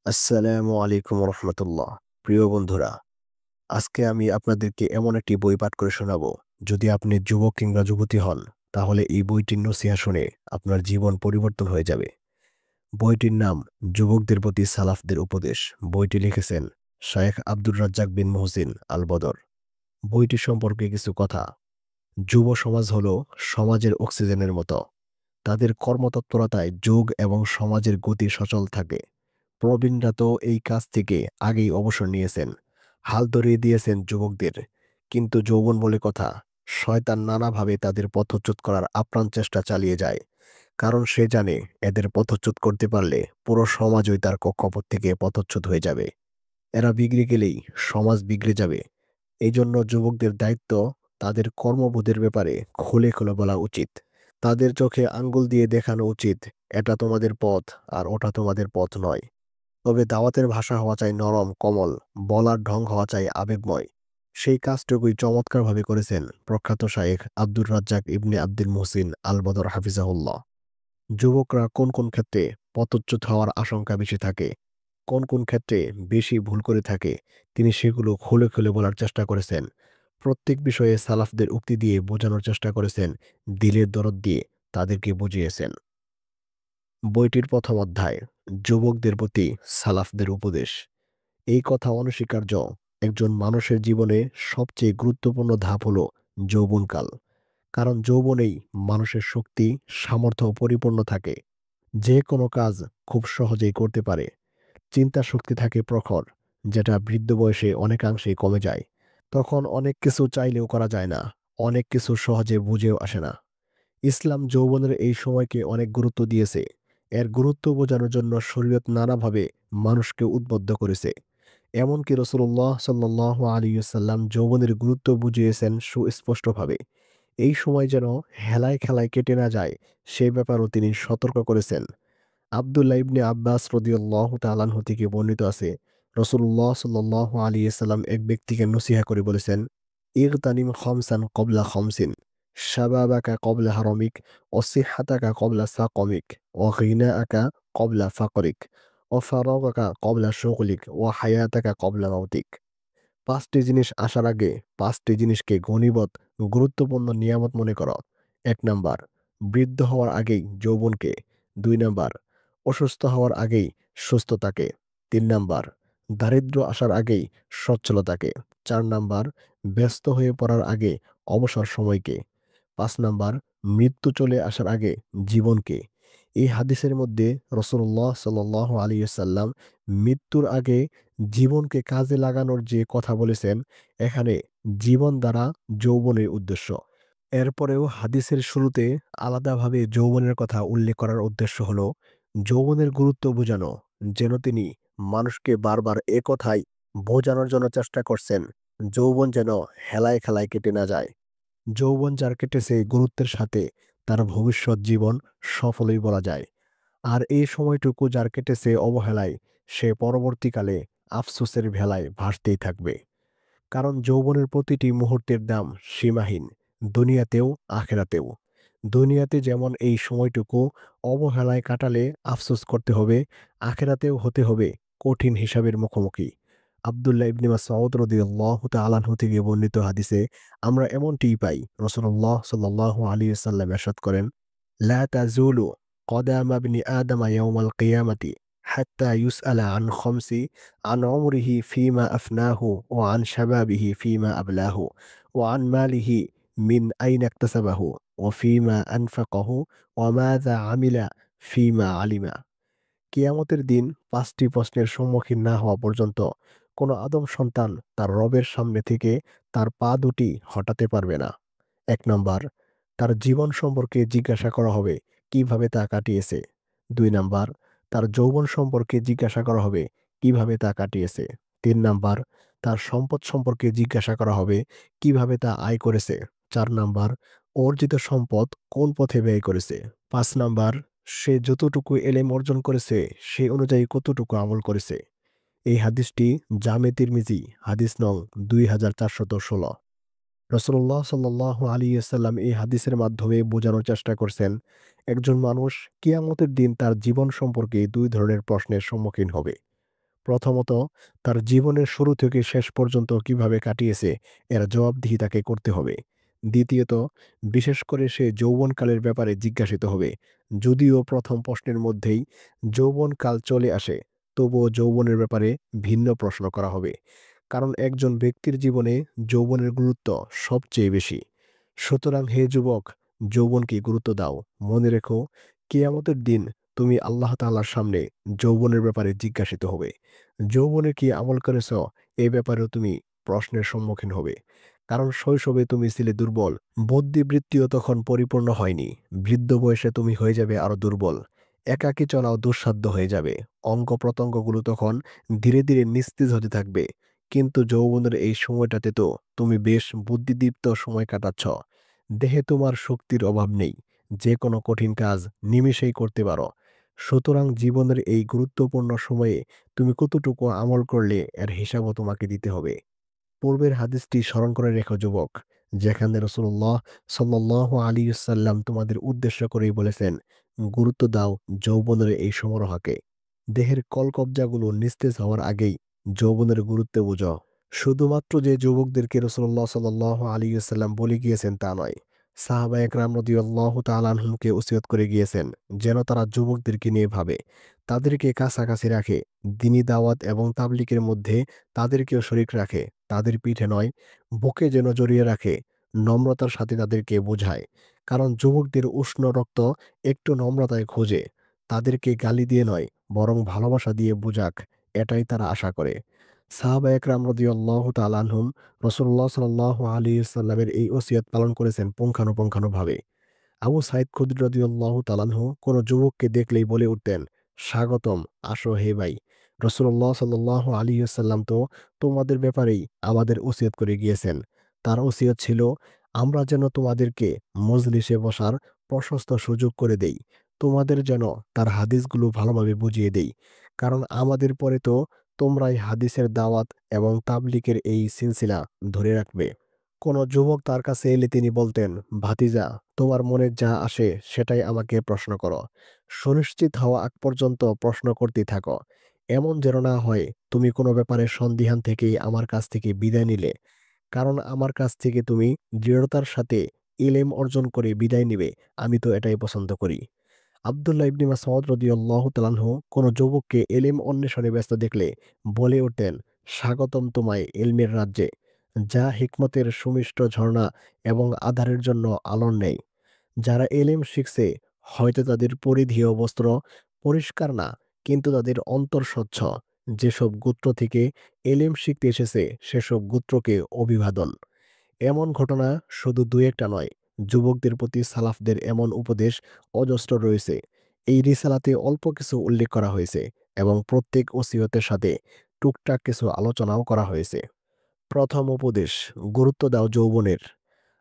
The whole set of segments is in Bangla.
আসসালামু আলাইকুম রহমতুল্লাহ। প্রিয় বন্ধুরা, আজকে আমি আপনাদেরকে এমন একটি বই পাঠ করে শোনাবো। যদি আপনি যুবক কিংবা যুবতী হন, তাহলে এই বইটির নসিহা শুনে আপনার জীবন পরিবর্তন হয়ে যাবে। বইটির নাম যুবকদের প্রতি সালাফদের উপদেশ। বইটি লিখেছেন শায়েখ আব্দুর রাজ্জাক বিন মুহসিন আল বদর। বইটি সম্পর্কে কিছু কথা। যুব সমাজ হল সমাজের অক্সিজেনের মতো। তাদের কর্মতৎপরতায় যুগ এবং সমাজের গতি সচল থাকে। প্রবীণরা তো এই কাজ থেকে আগেই অবসর নিয়েছেন, হাল ধরিয়ে দিয়েছেন যুবকদের। কিন্তু যৌবন বলে কথা, শয়তান নানাভাবে তাদের পথচ্যুত করার আপ্রাণ চেষ্টা চালিয়ে যায়। কারণ সে জানে এদের পথচ্যুত করতে পারলে পুরো সমাজই তার কক্ষপথ থেকে পথচ্যুত হয়ে যাবে। এরা বিগড়ে গেলেই সমাজ বিগড়ে যাবে। এই জন্য যুবকদের দায়িত্ব তাদের কর্মবোধের ব্যাপারে খুলে খুলে বলা উচিত। তাদের চোখে আঙ্গুল দিয়ে দেখানো উচিত, এটা তোমাদের পথ আর ওটা তোমাদের পথ নয়। তবে দাওয়াতের ভাষা হওয়া চাই নরম কোমল, বলার ঢং হওয়া চাই আবেগময়। সেই কাজটুকুই চমৎকারভাবে করেছেন প্রখ্যাত শায়েখ আব্দুর রাজ্জাক ইবনে আব্দুল মুহসিন আল বদর হাফিজাহুল্লাহ। যুবকরা কোন কোন ক্ষেত্রে পথচ্যুত হওয়ার আশঙ্কা বেশি থাকে, কোন কোন ক্ষেত্রে বেশি ভুল করে থাকে, তিনি সেগুলো খুলে খুলে বলার চেষ্টা করেছেন। প্রত্যেক বিষয়ে সালাফদের উক্তি দিয়ে বোঝানোর চেষ্টা করেছেন, দিলের দরদ দিয়ে তাদেরকে বুঝিয়েছেন। বইটির প্রথম অধ্যায়, যুবকদের প্রতি সালাফদের উপদেশ। এই কথা অনস্বীকার্য, একজন মানুষের জীবনে সবচেয়ে গুরুত্বপূর্ণ ধাপ হল যৌবনকাল। কারণ যৌবনেই মানুষের শক্তি, সামর্থ্য পরিপূর্ণ থাকে। যে কোনো কাজ খুব সহজেই করতে পারে। চিন্তা শক্তি থাকে প্রখর, যেটা বৃদ্ধ বয়সে অনেকাংশেই কমে যায়। তখন অনেক কিছু চাইলেও করা যায় না, অনেক কিছু সহজে বুঝেও আসে না। ইসলাম যৌবনের এই সময়কে অনেক গুরুত্ব দিয়েছে। এর গুরুত্ব বোঝানোর জন্য শরীয়ত নানাভাবে মানুষকে উদ্বুদ্ধ করেছে। এমনকি রাসূলুল্লাহ সাল্লাল্লাহু আলাইহি ওয়াসাল্লাম যৌবনের গুরুত্ব বুঝিয়েছেন সুস্পষ্টভাবে। এই সময় যেন হেলায় খেলায় কেটে না যায়, সে ব্যাপারেও তিনি সতর্ক করেছেন। আব্দুল্লাহ ইবনে আব্বাস রাদিয়াল্লাহু তাআলা আনহু থেকে বর্ণিত আছে, রাসূলুল্লাহ সাল্লাল্লাহু আলাইহি ওয়াসাল্লাম এক ব্যক্তিকে নসিহা করে বলেছেন, ইগতানিম খামসান ক্বাবলা খামসিন, শাবাবাকা ক্বাবলা হারামিক, ওয়া সিহহাতাকা ক্বাবলা সাকমিক, ওয়া গিনাআকা ক্বাবলা ফাকরিক, ওয়া ফারাগাকা ক্বাবলা শুগলিক, ওয়া হায়াতাকা ক্বাবলা মাউতিক। পাঁচটি জিনিস আসার আগে পাঁচটি জিনিসকে গনিমত, গুরুত্বপূর্ণ নিয়ামত মনে করো। ১ নাম্বার, বৃদ্ধ হওয়ার আগেই যৌবনকে। ২ নাম্বার, অসুস্থ হওয়ার আগেই সুস্থতাকে। ৩ নাম্বার, দারিদ্র্য আসার আগেই সচ্ছলতাকে। ৪ নাম্বার, ব্যস্ত হয়ে পড়ার আগে অবসর সময়কে। ৫ নাম্বার, মৃত্যু চলে আসার আগে জীবনকে। এই হাদিসের মধ্যে রাসূলুল্লাহ সাল্লাল্লাহু আলাইহি ওয়াসাল্লাম মৃত্যুর আগে জীবনকে কাজে লাগানোর যে কথা বলেছেন, এখানে জীবন দ্বারা যৌবনের উদ্দেশ্য। এরপরেও হাদিসের শুরুতে আলাদাভাবে যৌবনের কথা উল্লেখ করার উদ্দেশ্য হল যৌবনের গুরুত্ব বোঝানো। যেন তিনি মানুষকে বারবার এ কথাই বোঝানোর জন্য চেষ্টা করছেন, যৌবন যেন হেলায় খেলায় কেটে না যায়। যৌবন যার কেটেছে গুরুত্বের সাথে, তার ভবিষ্যৎ জীবন সফলই বলা যায়। আর এই সময়টুকু যার কেটেছে অবহেলায়, সে পরবর্তীকালে আফসোসের ভেলায় ভাসতেই থাকবে। কারণ যৌবনের প্রতিটি মুহূর্তের দাম সীমাহীন, দুনিয়াতেও আখেরাতেও। দুনিয়াতে যেমন এই সময়টুকু অবহেলায় কাটালে আফসোস করতে হবে, আখেরাতেও হতে হবে কঠিন হিসাবের মুখোমুখি। আব্দুল্লাহ ইবনে মাসউদ রাদিয়াল্লাহু তাআলা আনহু থেকে বর্ণিত হাদিসে আমরা এমনটিই পাই। রাসূলুল্লাহ সাল্লাল্লাহু আলাইহি ওয়াসাল্লাম ইরশাদ করেন, লা তাজুলু কদামা ইবনি আদম ইয়াউমাল কিয়ামাতি হাত্তা ইউসআলা আন খামসি, আন উমরিহি ফীমা আফনাহু, ওয়া আন শাবাবিহি ফীমা আবলাহু, ওয়া আন মালিহি মিন আইনা ইকতাসাবাহু, ওয়া ফীমা আনফাকাহু, ওয়া মাযা আমিলা ফীমা আলিমা। কিয়ামতের দিন ৫টি প্রশ্নের সম্মুখীন না হওয়া পর্যন্ত কোনো আদম সন্তান তার রবের সামনে থেকে তার পা দুটি হটাতে পারবে না। ১ নাম্বার, তার জীবন সম্পর্কে জিজ্ঞাসা করা হবে কিভাবে তা কাটিয়েছে। ২ নাম্বার, তার যৌবন সম্পর্কে জিজ্ঞাসা করা হবে কিভাবে তা কাটিয়েছে। ৩ নাম্বার, তার সম্পদ সম্পর্কে জিজ্ঞাসা করা হবে কিভাবে তা আয় করেছে। ৪ নাম্বার, অর্জিত সম্পদ কোন পথে ব্যয় করেছে। ৫ নাম্বার, সে যতটুকু এলেম অর্জন করেছে সে অনুযায়ী কতটুকু আমল করেছে। এই হাদিসটি জামে তিরমিজি হাদিস নং ২৪১৬। রাসূলুল্লাহ সাল্লাল্লাহু আলাইহি ওয়াসাল্লাম এই হাদিসের মাধ্যমে বোঝানোর চেষ্টা করছেন, একজন মানুষ কিয়ামতের দিন তার জীবন সম্পর্কে ২ ধরনের প্রশ্নের সম্মুখীন হবে। প্রথমত, তার জীবনের শুরু থেকে শেষ পর্যন্ত কিভাবে কাটিয়েছে এর জবাবদিহি তাকে করতে হবে। দ্বিতীয়ত, বিশেষ করে সে যৌবনকালের ব্যাপারে জিজ্ঞাসিত হবে। যদিও প্রথম প্রশ্নের মধ্যেই যৌবনকাল চলে আসে, তবুও যৌবনের ব্যাপারে ভিন্ন প্রশ্ন করা হবে। কারণ একজন ব্যক্তির জীবনে যৌবনের গুরুত্ব সবচেয়ে বেশি। সুতরাং হে যুবক, যৌবনকে গুরুত্ব দাও। মনে রেখো, কিয়ামতের দিন তুমি আল্লাহ তাআলার সামনে যৌবনের ব্যাপারে জিজ্ঞাসিত হবে। যৌবনে কি আমল করেছ, এ ব্যাপারেও তুমি প্রশ্নের সম্মুখীন হবে। কারণ শৈশবে তুমি ছিলে দুর্বল, বুদ্ধিবৃত্তিও তখন পরিপূর্ণ হয়নি। বৃদ্ধ বয়সে তুমি হয়ে যাবে আরো দুর্বল, একাকী চলাও দুঃসাধ্য হয়ে যাবে। অঙ্গ প্রত্যঙ্গগুলো তখন ধীরে ধীরে নিস্তেজ হতে থাকবে। কিন্তু যৌবনের এই সময়টাতে তো তুমি বেশ বুদ্ধিদীপ্ত সময় কাটাচ্ছ। দেহে তোমার শক্তির অভাব নেই, যে কোনো কঠিন কাজ নিমেষেই করতে পারো। সুতরাং জীবনের এই গুরুত্বপূর্ণ সময়ে তুমি কতটুকু আমল করলে এর হিসাবও তোমাকে দিতে হবে। পূর্বের হাদিসটি স্মরণ করে রেখো যুবক, যেখানে রসুল্লাহ সাল্লাল্লাহু আলাইহি ওয়াসাল্লাম তোমাদের উদ্দেশ্য করেই বলেছেন, গুরুত্ব দাও যৌবনের এই সমারোহকে। দেহের কলকবজাগুলো নিস্তেজ হওয়ার আগেই যৌবনের গুরুত্ব বুঝো। শুধুমাত্র যে যুবকদেরকে রসুল্লাহ সাল্লাল্লাহু আলাইহি ওয়াসাল্লাম বলে গিয়েছেন তা নয়, সাহাবা একরাম রাদিয়াল্লাহু তাআলা আনহুমকে ওসিয়ত করে গিয়েছেন যেন তারা যুবকদেরকে নিয়ে ভাবে, তাদেরকে কাছাকাছি রাখে, দ্বীনি দাওয়াত এবং তাবলীগের মধ্যে তাদেরকেও শরীক রাখে, তাদের পিঠে নয় বুকে যেন জড়িয়ে রাখে, নম্রতার সাথে তাদেরকে বোঝায়। কারণ যুবকদের উষ্ণ রক্ত একটু নম্রতায় খোঁজে। তাদেরকে গালি দিয়ে নয়, বরং ভালোবাসা দিয়ে বুঝাক, এটাই তারা আশা করে। সাহাবা একরাম রাদিয়াল্লাহু তাআলা আনহুম রাসূলুল্লাহ সাল্লাল্লাহু আলাইহি ওয়াসাল্লামের এই ওসিয়ত পালন করেছেন পুঙ্খানুপুঙ্খানুভাবে। আবু সাঈদ খুদরী রাদিয়াল্লাহু তাআলা আনহু কোনো যুবককে দেখলেই বলে উঠতেন, স্বাগতম, আসো হে ভাই। রাসূলুল্লাহ সাল্লাল্লাহু আলাইহি ওয়াসাল্লাম তো তোমাদের ব্যাপারেই আমাদের ওসিয়ত করে গিয়েছেন। তার ওসিয়ত ছিল, আমরা যেন তোমাদেরকে মজলিসে বসার প্রশস্ত সুযোগ করে দেই, তোমাদের যেন তার হাদিসগুলো ভালোভাবে বুঝিয়ে দেই। কারণ আমাদের পরে তো তোমরাই হাদিসের দাওয়াত এবং তাবলীগের এই সিলসিলা ধরে রাখবে। কোনো যুবক তার কাছে এলে তিনি বলতেন, ভাতিজা, তোমার মনে যা আসে সেটাই আমাকে প্রশ্ন করো। সুনিশ্চিত হওয়া আগ পর্যন্ত প্রশ্ন করতেই থাকো। এমন যেন না হয় তুমি কোনো ব্যাপারে সন্দিহান থেকেই আমার কাছ থেকে বিদায় নিলে। কারণ আমার কাছ থেকে তুমি দৃঢ়তার সাথে ইলম অর্জন করে বিদায় নিবে, আমি তো এটাই পছন্দ করি। আব্দুল্লাহ ইবনে মাসউদ রাদিয়াল্লাহু তাআলা আনহু কোনো যুবককে ইলম অন্বেষণে ব্যস্ত দেখলে বলে উঠতেন, স্বাগতম তোমায় ইলমের রাজ্যে, যা হিকমতের সুমিষ্ট ঝর্ণা এবং আধারের জন্য আলোর নেই। যারা ইলম শিখছে, হয়তো তাদের পরিধেয় বস্ত্র পরিষ্কার না, কিন্তু তাদের অন্তর স্বচ্ছ। যেসব গোত্র থেকে ইলম শিখতে এসেছে সেসব গোত্রকে অভিবাদন। এমন ঘটনা শুধু দুই একটা নয়, যুবকদের প্রতি সালাফদের এমন উপদেশ অজস্র রয়েছে। এই রিসালাতে অল্প কিছু উল্লেখ করা হয়েছে এবং প্রত্যেক ওসিয়তের সাথে টুকটাক কিছু আলোচনাও করা হয়েছে। প্রথম উপদেশ, গুরুত্ব দাও যৌবনের।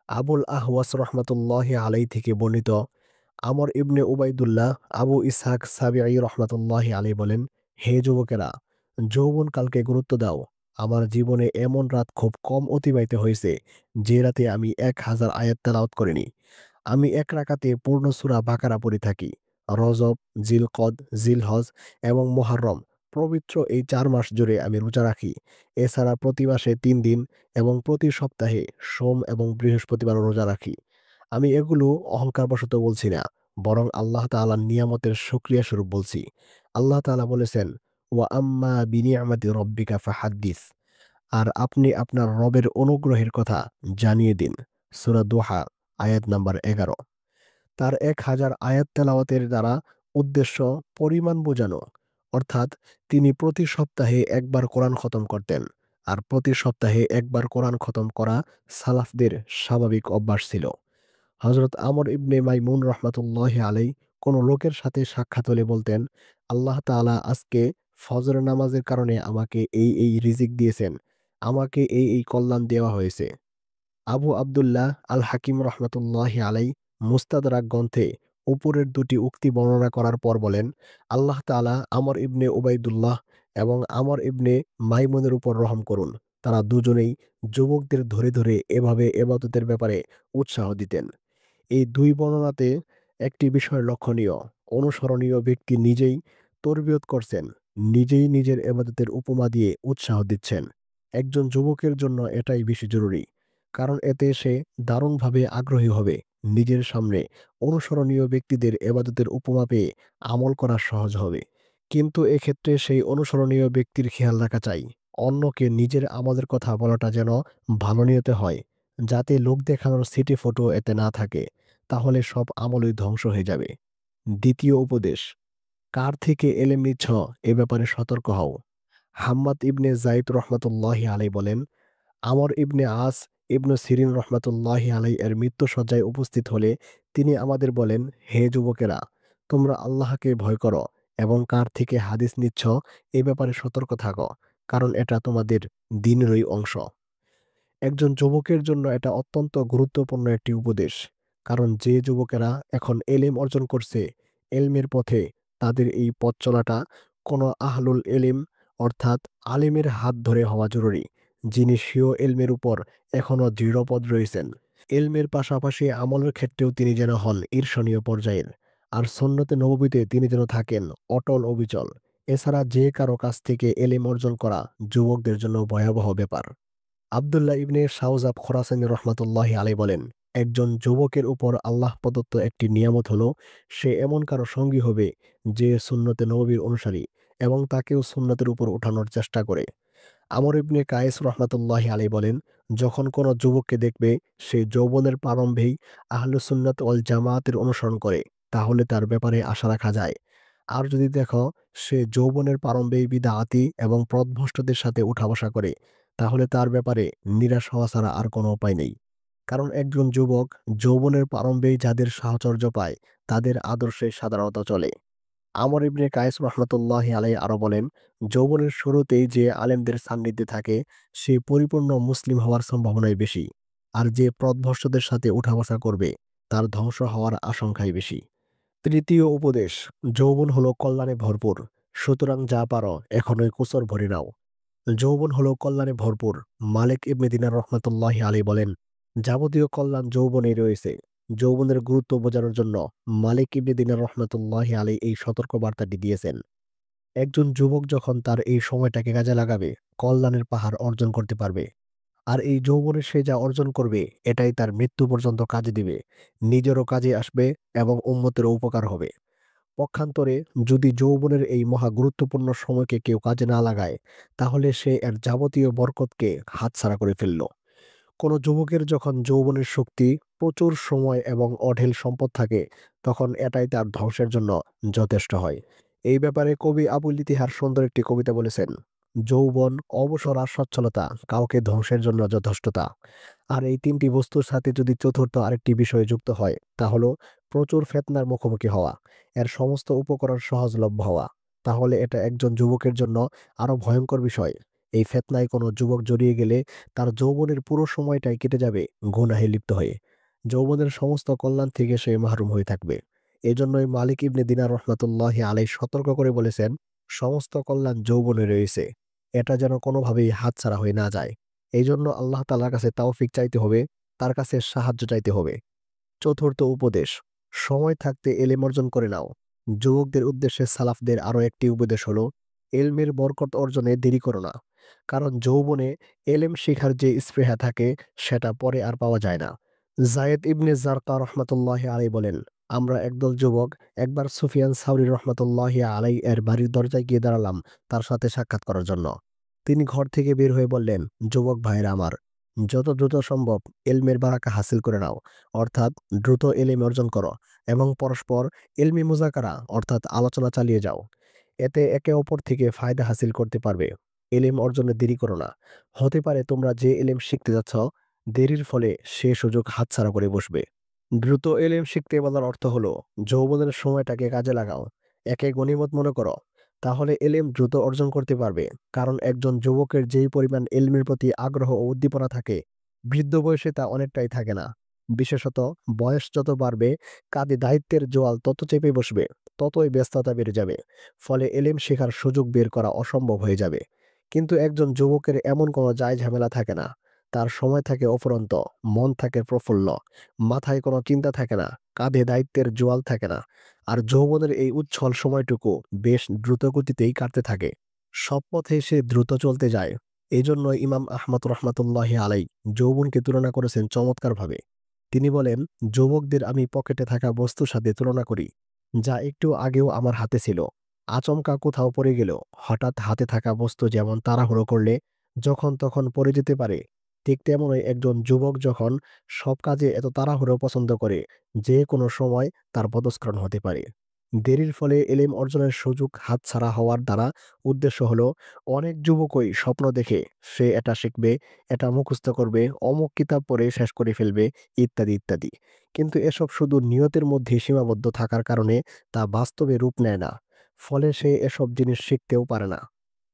আবুল আহওয়াস রহমাতুল্লাহি আলাই থেকে বর্ণিত, আমর ইবনে উবাইদুল্লাহ আবু ইসহাক সাবিঈ রহমাতুল্লাহি আলাই বলেন, হে যুবকেরা, যৌবনকালকে গুরুত্ব দাও। আমার জীবনে এমন রাত খুব কম অতিবাহিত হয়েছে যে রাতে আমি 1000 আয়াত তেলাওয়াত করিনি। আমি এক রাকাতে পূর্ণ সূরা বাকারা পড়ে থাকি। রজব, জিলকদ, জিলহজ এবং মুহররম পবিত্র এই 4 মাস জুড়ে আমি রোজা রাখি। এছাড়া প্রতি মাসে 3 দিন এবং প্রতি সপ্তাহে সোম এবং বৃহস্পতিবার রোজা রাখি। আমি এগুলো অহংকারবশত বলছি না, বরং আল্লাহ তাআলার নিয়ামতের শুকরিয়া স্বরূপ বলছি। আল্লাহ তাআলা বলেছেন, ওয়া আম্মা বিনিআমাতি রব্বিকা ফাহাদ্দিস, আর আপনি আপনার রবের অনুগ্রহের কথা জানিয়ে দিন। সূরা দোহা আয়াত নাম্বার 11। তার 1000 আয়াত তেলাওয়াতের দ্বারা উদ্দেশ্য পরিমাণ বোঝানো, অর্থাৎ তিনি প্রতি সপ্তাহে একবার কোরআন খতম করতেন। আর প্রতি সপ্তাহে একবার কোরআন খতম করা সালাফদের স্বাভাবিক অভ্যাস ছিল। হযরত আমর ইবনে মাইমুন রাহমাতুল্লাহি আলাইহি কোন লোকের সাথে সাক্ষাৎ হলে বলতেন, আল্লাহ তাআলা আজকে ফজর নামাজের কারণে আমাকে এই রিজিক দিয়েছেন, আমাকে এই কল্যাণ দেওয়া হয়েছে। আবু আব্দুল্লাহ আল হাকিম রহমতুল্লাহি আলাই মুস্তাদরাক গ্রন্থে উপরের দুটি উক্তি বর্ণনা করার পর বলেন, আল্লাহ তাআলা আমর ইবনে উবাইদুল্লাহ এবং আমর ইবনে মাইমুনের উপর রহম করুন। তারা দুজনেই যুবকদের ধরে ধরে এভাবে এবাদতের ব্যাপারে উৎসাহ দিতেন। এই দুই বর্ণনাতে একটি বিষয় লক্ষণীয়, অনুসরণীয় ব্যক্তি নিজেই তরবিয়ত করছেন, নিজেই নিজের এবাদতের উপমা দিয়ে উৎসাহ দিচ্ছেন। একজন যুবকের জন্য এটাই বেশি জরুরি, কারণ এতে সে দারুণভাবে আগ্রহী হবে। নিজের সামনে অনুসরণীয় ব্যক্তিদের এবাদতের উপমা পেয়ে আমল করা সহজ হবে। কিন্তু এক্ষেত্রে সেই অনুসরণীয় ব্যক্তির খেয়াল রাখা চাই, অন্যকে নিজের আমলের কথা বলাটা যেন ভালো নিয়তে হয়, যাতে লোক দেখানোর সিটি ফটো এতে না থাকে। তাহলে সব আমলই ধ্বংস হয়ে যাবে। দ্বিতীয় উপদেশ, কার থেকে এলেম নিচ্ছ এ ব্যাপারে সতর্ক হও। হাম্মাদ ইবনে যায়েদ রহমাতুল্লাহি আলাই বলেন, আমর ইবনে আস ইবনে সিরিন রহমাতুল্লাহি আলাই এর মৃত্যুশয্যায় উপস্থিত হলে তিনি আমাদের বলেন, হে যুবকেরা, তোমরা আল্লাহকে ভয় করো এবং কার থেকে হাদিস নিচ্ছ এ ব্যাপারে সতর্ক থাকো, কারণ এটা তোমাদের দ্বীনেরই অংশ। একজন যুবকের জন্য এটা অত্যন্ত গুরুত্বপূর্ণ একটি উপদেশ, কারণ যে যুবকেরা এখন এলেম অর্জন করছে, এলমের পথে, তাদের এই পথ চলাটা কোনো আহলুল এলিম অর্থাৎ আলিমের হাত ধরে হওয়া জরুরি, যিনি স্বীয় এলমের উপর এখনও দৃঢ়পদ রয়েছেন। এলমের পাশাপাশি আমলের ক্ষেত্রেও তিনি যেন হন ঈর্ষণীয় পর্যায়ের, আর সুন্নতে নববীতে তিনি যেন থাকেন অটল অবিচল। এছাড়া যে কারো কাছ থেকে এলেম অর্জন করা যুবকদের জন্য ভয়াবহ ব্যাপার। আব্দুল্লাহ ইবনে শাওজাব খোরাসানী রহমাতুল্লাহি আলাইহি বলেন, একজন যুবকের উপর আল্লাহ প্রদত্ত একটি নিয়ামত হলো সে এমন কারো সঙ্গী হবে যে সুন্নতে নববীর অনুসারী এবং তাকেও সুন্নতের উপর ওঠানোর চেষ্টা করে। আমর ইবনে কায়েস রহমাতুল্লাহি আলাইহি বলেন, যখন কোনো যুবককে দেখবে সে যৌবনের প্রারম্ভেই আহলুস সুন্নাত ওয়াল জামায়াতের অনুসরণ করে, তাহলে তার ব্যাপারে আশা রাখা যায়। আর যদি দেখো সে যৌবনের প্রারম্ভেই বিদআতি এবং পথভ্রষ্টদের সাথে উঠা বসা করে, তাহলে তার ব্যাপারে নিরাশ হওয়া ছাড়া আর কোনো উপায় নেই। কারণ একজন যুবক যৌবনের প্রারম্ভেই যাদের সাহচর্য পায়, তাদের আদর্শে সাধারণত চলে। আমর ইবনে কায়েস রহমাতুল্লাহি আলাইহি আরো বলেন, যৌবনের শুরুতেই যে আলেমদের সান্নিধ্যে থাকে সে পরিপূর্ণ মুসলিম হওয়ার সম্ভাবনাই বেশি, আর যে পথভ্রষ্টদের সাথে উঠা বসা করবে তার ধ্বংস হওয়ার আশঙ্কাই বেশি। তৃতীয় উপদেশ, যৌবন হলো কল্যাণে ভরপুর, সুতরাং যা পারো এখনই কুসর ভরে নাও। যৌবন হলো কল্যাণে ভরপুর। মালিক ইবনে দিনার রহমাতুল্লাহি আলাইহি বলেন, যাবতীয় কল্যাণ যৌবনেই রয়েছে। যৌবনের গুরুত্ব বোঝানোর জন্য মালিক ইবনে দিনার রহমাতুল্লাহি আলাইহি এই সতর্ক বার্তাটি দিয়েছেন। একজন যুবক যখন তার এই সময়টাকে কাজে লাগাবে, কল্যাণের পাহাড় অর্জন করতে পারবে। আর এই যৌবনে সে যা অর্জন করবে এটাই তার মৃত্যু পর্যন্ত কাজে দিবে, নিজেরও কাজে আসবে এবং উম্মতেরও উপকার হবে। পক্ষান্তরে যদি যৌবনের এই মহা গুরুত্বপূর্ণ সময়কে কেউ কাজে না লাগায়, তাহলে সে এর যাবতীয় বরকতকে হাতছাড়া করে ফেলল। কোনো যুবকের যখন যৌবনের শক্তি, প্রচুর সময় এবং অঢেল সম্পদ থাকে, তখন এটাই তার ধ্বংসের জন্য যথেষ্ট হয়। এই ব্যাপারে কবি আবুল ইতিহার সুন্দর একটি কবিতা বলেছেন, যৌবন, অবসর আর সচ্ছলতা কাউকে ধ্বংসের জন্য যথেষ্টতা। আর এই তিনটি বস্তুর সাথে যদি চতুর্থ আরেকটি বিষয় যুক্ত হয়, তা হলো প্রচুর ফেতনার মুখোমুখি হওয়া, এর সমস্ত উপকরণ সহজলভ্য হওয়া, তাহলে এটা একজন যুবকের জন্য আরো ভয়ঙ্কর বিষয়। এই ফেতনায় কোনো যুবক জড়িয়ে গেলে তার যৌবনের পুরো সময়টাই কেটে যাবে গুনাহে লিপ্ত হয়ে। যৌবনের সমস্ত কল্যাণ থেকে সে মাহরুম হয়ে থাকবে। এজন্যই মালিক ইবনে দিনার রহমাতুল্লাহি আলাইহি সতর্ক করে বলেছেন, সমস্ত কল্যাণ যৌবনে রয়েছে, এটা যেন কোনোভাবেই হাতছাড়া হয়ে না যায়। এই জন্য আল্লাহ তাআলার কাছে তাওফিক চাইতে হবে, তার কাছে সাহায্য চাইতে হবে। চতুর্থ উপদেশ, সময় থাকতে এলেম অর্জন করে নাও। যুবকদের উদ্দেশ্যে সালাফদের আরও একটি উপদেশ হলো, এলমের বরকত অর্জনে দেরি করো না। কারণ যৌবনে এলেম শিখার যে স্পৃহা থাকে সেটা পরে আর পাওয়া যায় না। জায়েদ ইবনে জারকা রহমাতুল্লাহি আলাইহি বলেন, আমরা একদল যুবক একবার সুফিয়ান সাউরি রহমাতুল্লাহি আলাইহি এর বাড়ির দরজায় গিয়ে দাঁড়ালাম তার সাথে সাক্ষাৎ করার জন্য। তিনি ঘর থেকে বের হয়ে বললেন, যুবক ভাইয়েরা আমার, যত দ্রুত সম্ভব এলমের বারাকা হাসিল করে নাও, অর্থাৎ দ্রুত এলেম অর্জন করো এবং পরস্পর এলমি মুজাকারা অর্থাৎ আলোচনা চালিয়ে যাও। এতে একে অপর থেকে ফায়দা হাসিল করতে পারবে। এলেম অর্জনে দেরি করো না। হতে পারে তোমরা যে এলেম শিখতে যাচ্ছ, দেরির ফলে সে সুযোগ হাতছাড়া করে বসবে। দ্রুত এলেম শিখতে বলার অর্থ হলো যৌবনের সময়টাকে কাজে লাগাও, একে গনিমত মনে করো, তাহলে এলেম দ্রুত অর্জন করতে পারবে। কারণ একজন যুবকের যেই পরিমাণ এলমের প্রতি আগ্রহ ও উদ্দীপনা থাকে, বৃদ্ধ বয়সে তা অনেকটাই থাকে না। বিশেষত বয়স যত বাড়বে, কাঁধে দায়িত্বের জোয়াল তত চেপে বসবে, ততই ব্যস্ততা বেড়ে যাবে। ফলে এলেম শেখার সুযোগ বের করা অসম্ভব হয়ে যাবে। কিন্তু একজন যুবকের এমন কোনো ঝামেলা থাকে না। তার সময় থাকে অফুরন্ত, মন থাকে প্রফুল্ল, মাথায় কোনো চিন্তা থাকে না, কাঁধে দায়িত্বের জোয়াল থাকে না। আর যৌবনের এই উচ্ছল সময়টুকু বেশ দ্রুতগতিতেই কাটতে থাকে। সব পথে সে দ্রুত চলতে যায়। এজন্য ইমাম আহমদ রহমাতুল্লাহি আলাই যৌবনকে তুলনা করেছেন চমৎকারভাবে। তিনি বলেন, যুবকদের আমি পকেটে থাকা বস্তুর সাথে তুলনা করি, যা একটু আগেও আমার হাতে ছিল। আচমকা কোথাও পড়ে গেল। হঠাৎ হাতে থাকা বস্তু যেমন তাড়াহুড়ো করলে যখন তখন পড়ে যেতে পারে, ঠিক তেমনই একজন যুবক যখন সব কাজে এত তাড়াহুড়ো পছন্দ করে, যে কোনো সময় তার পদস্খলন হতে পারে। দেরির ফলে এলেম অর্জনের সুযোগ হাতছাড়া হওয়ার দ্বারা উদ্দেশ্য হলো, অনেক যুবকই স্বপ্ন দেখে সে এটা শিখবে, এটা মুখস্থ করবে, অমুক কিতাব পড়ে শেষ করে ফেলবে, ইত্যাদি ইত্যাদি। কিন্তু এসব শুধু নিয়তের মধ্যে সীমাবদ্ধ থাকার কারণে তা বাস্তবে রূপ নেয় না। ফলে সে এসব জিনিস শিখতেও পারে না।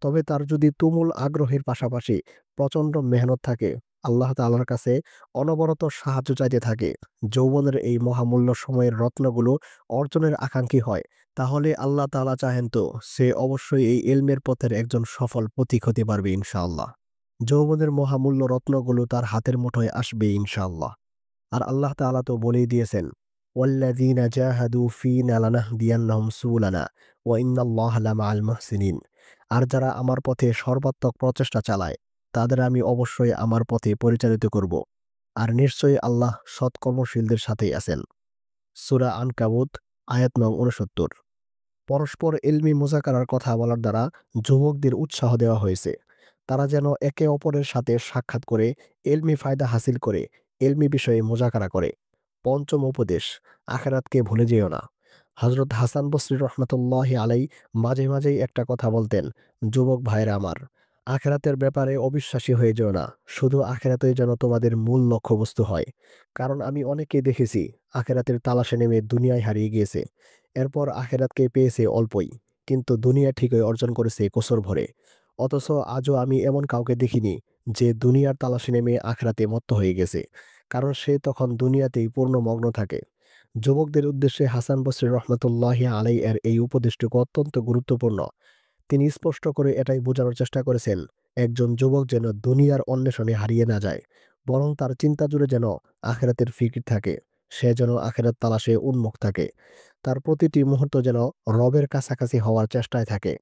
তবে তার যদি তুমুল আগ্রহের পাশাপাশি প্রচণ্ড মেহনত থাকে, আল্লাহ তাআলার কাছে অনবরত সাহায্য চাইতে থাকে, যৌবনের এই মহামূল্য সময়ের রত্নগুলো অর্জনের আকাঙ্ক্ষী হয়, তাহলে আল্লাহ তাআলা চাহেন তো সে অবশ্যই এই ইলমের পথের একজন সফল পথিক হতে পারবে ইনশাআল্লাহ। যৌবনের মহামূল্য রত্নগুলো তার হাতের মুঠোয় আসবে ইনশাআল্লাহ। আর আল্লাহ তাআলা তো বলেই দিয়েছেন, ওয়াল্লাযীনা জাহাদু ফীনা লানাহদিয়ান্নাহুম সুবুলানা ওয়া ইন্নাল্লাহা লামাআল মুহসিনিন। আর যারা আমার পথে সর্বাত্মক প্রচেষ্টা চালায়, তাদের আমি অবশ্যই আমার পথে পরিচালিত করব। আর নিশ্চয়ই আল্লাহ সৎকর্মশীলদের সাথেই আছেন। সূরা আনকাবুত আয়াত নং ৬৯। পরস্পর ইলমি মুযাকারার কথা বলার দ্বারা যুবকদের উৎসাহ দেওয়া হয়েছে। তারা যেন একে অপরের সাথে সাক্ষাৎ করে ইলমি ফায়দা হাসিল করে, ইলমি বিষয়ে মুযাকারা করে। পঞ্চম উপদেশ, আখিরাতকে ভুলে যেও না। হযরত হাসান বসরি রহমাতুল্লাহি আলাইহি মাঝে মাঝেই একটা কথা বলতেন, যুবক ভাইরা আমার, আখিরাতের ব্যাপারে অবিশ্বাসী হয়ে যেও না। শুধু আখিরাতই যেন তোমাদের মূল লক্ষ্যবস্তু হয়। কারণ আমি অনেককেই দেখেছি আখিরাতের তালাশে নেমে দুনিয়ায় হারিয়ে গিয়েছে। এরপর আখিরাতকে পেয়েছে অল্পই, কিন্তু দুনিয়া ঠিকই অর্জন করেছে কোসর ভরে। অথচ আজও আমি এমন কাউকে দেখিনি যে দুনিয়ার তালাশে নেমে আখিরাতে মত্ত হয়ে গেছে। কারণ সে তখন দুনিয়াতেই পূর্ণ মগ্ন থাকে। যুবকদের উদ্দেশ্যে হাসান বসরি রহমতুল্লাহি আলাইহি এর এই উপদেশটুকু অত্যন্ত গুরুত্বপূর্ণ। তিনি স্পষ্ট করে এটাই বোঝানোর চেষ্টা করেছেন, একজন যুবক যেন দুনিয়ার অন্বেষণে হারিয়ে না যায়, বরং তার চিন্তা জুড়ে যেন আখিরাতের ফিকির থাকে। সে যেন আখিরাত তালাশে উন্মুখ থাকে। তার প্রতিটি মুহূর্ত যেন রবের কাছাকাছি হওয়ার চেষ্টায় থাকে।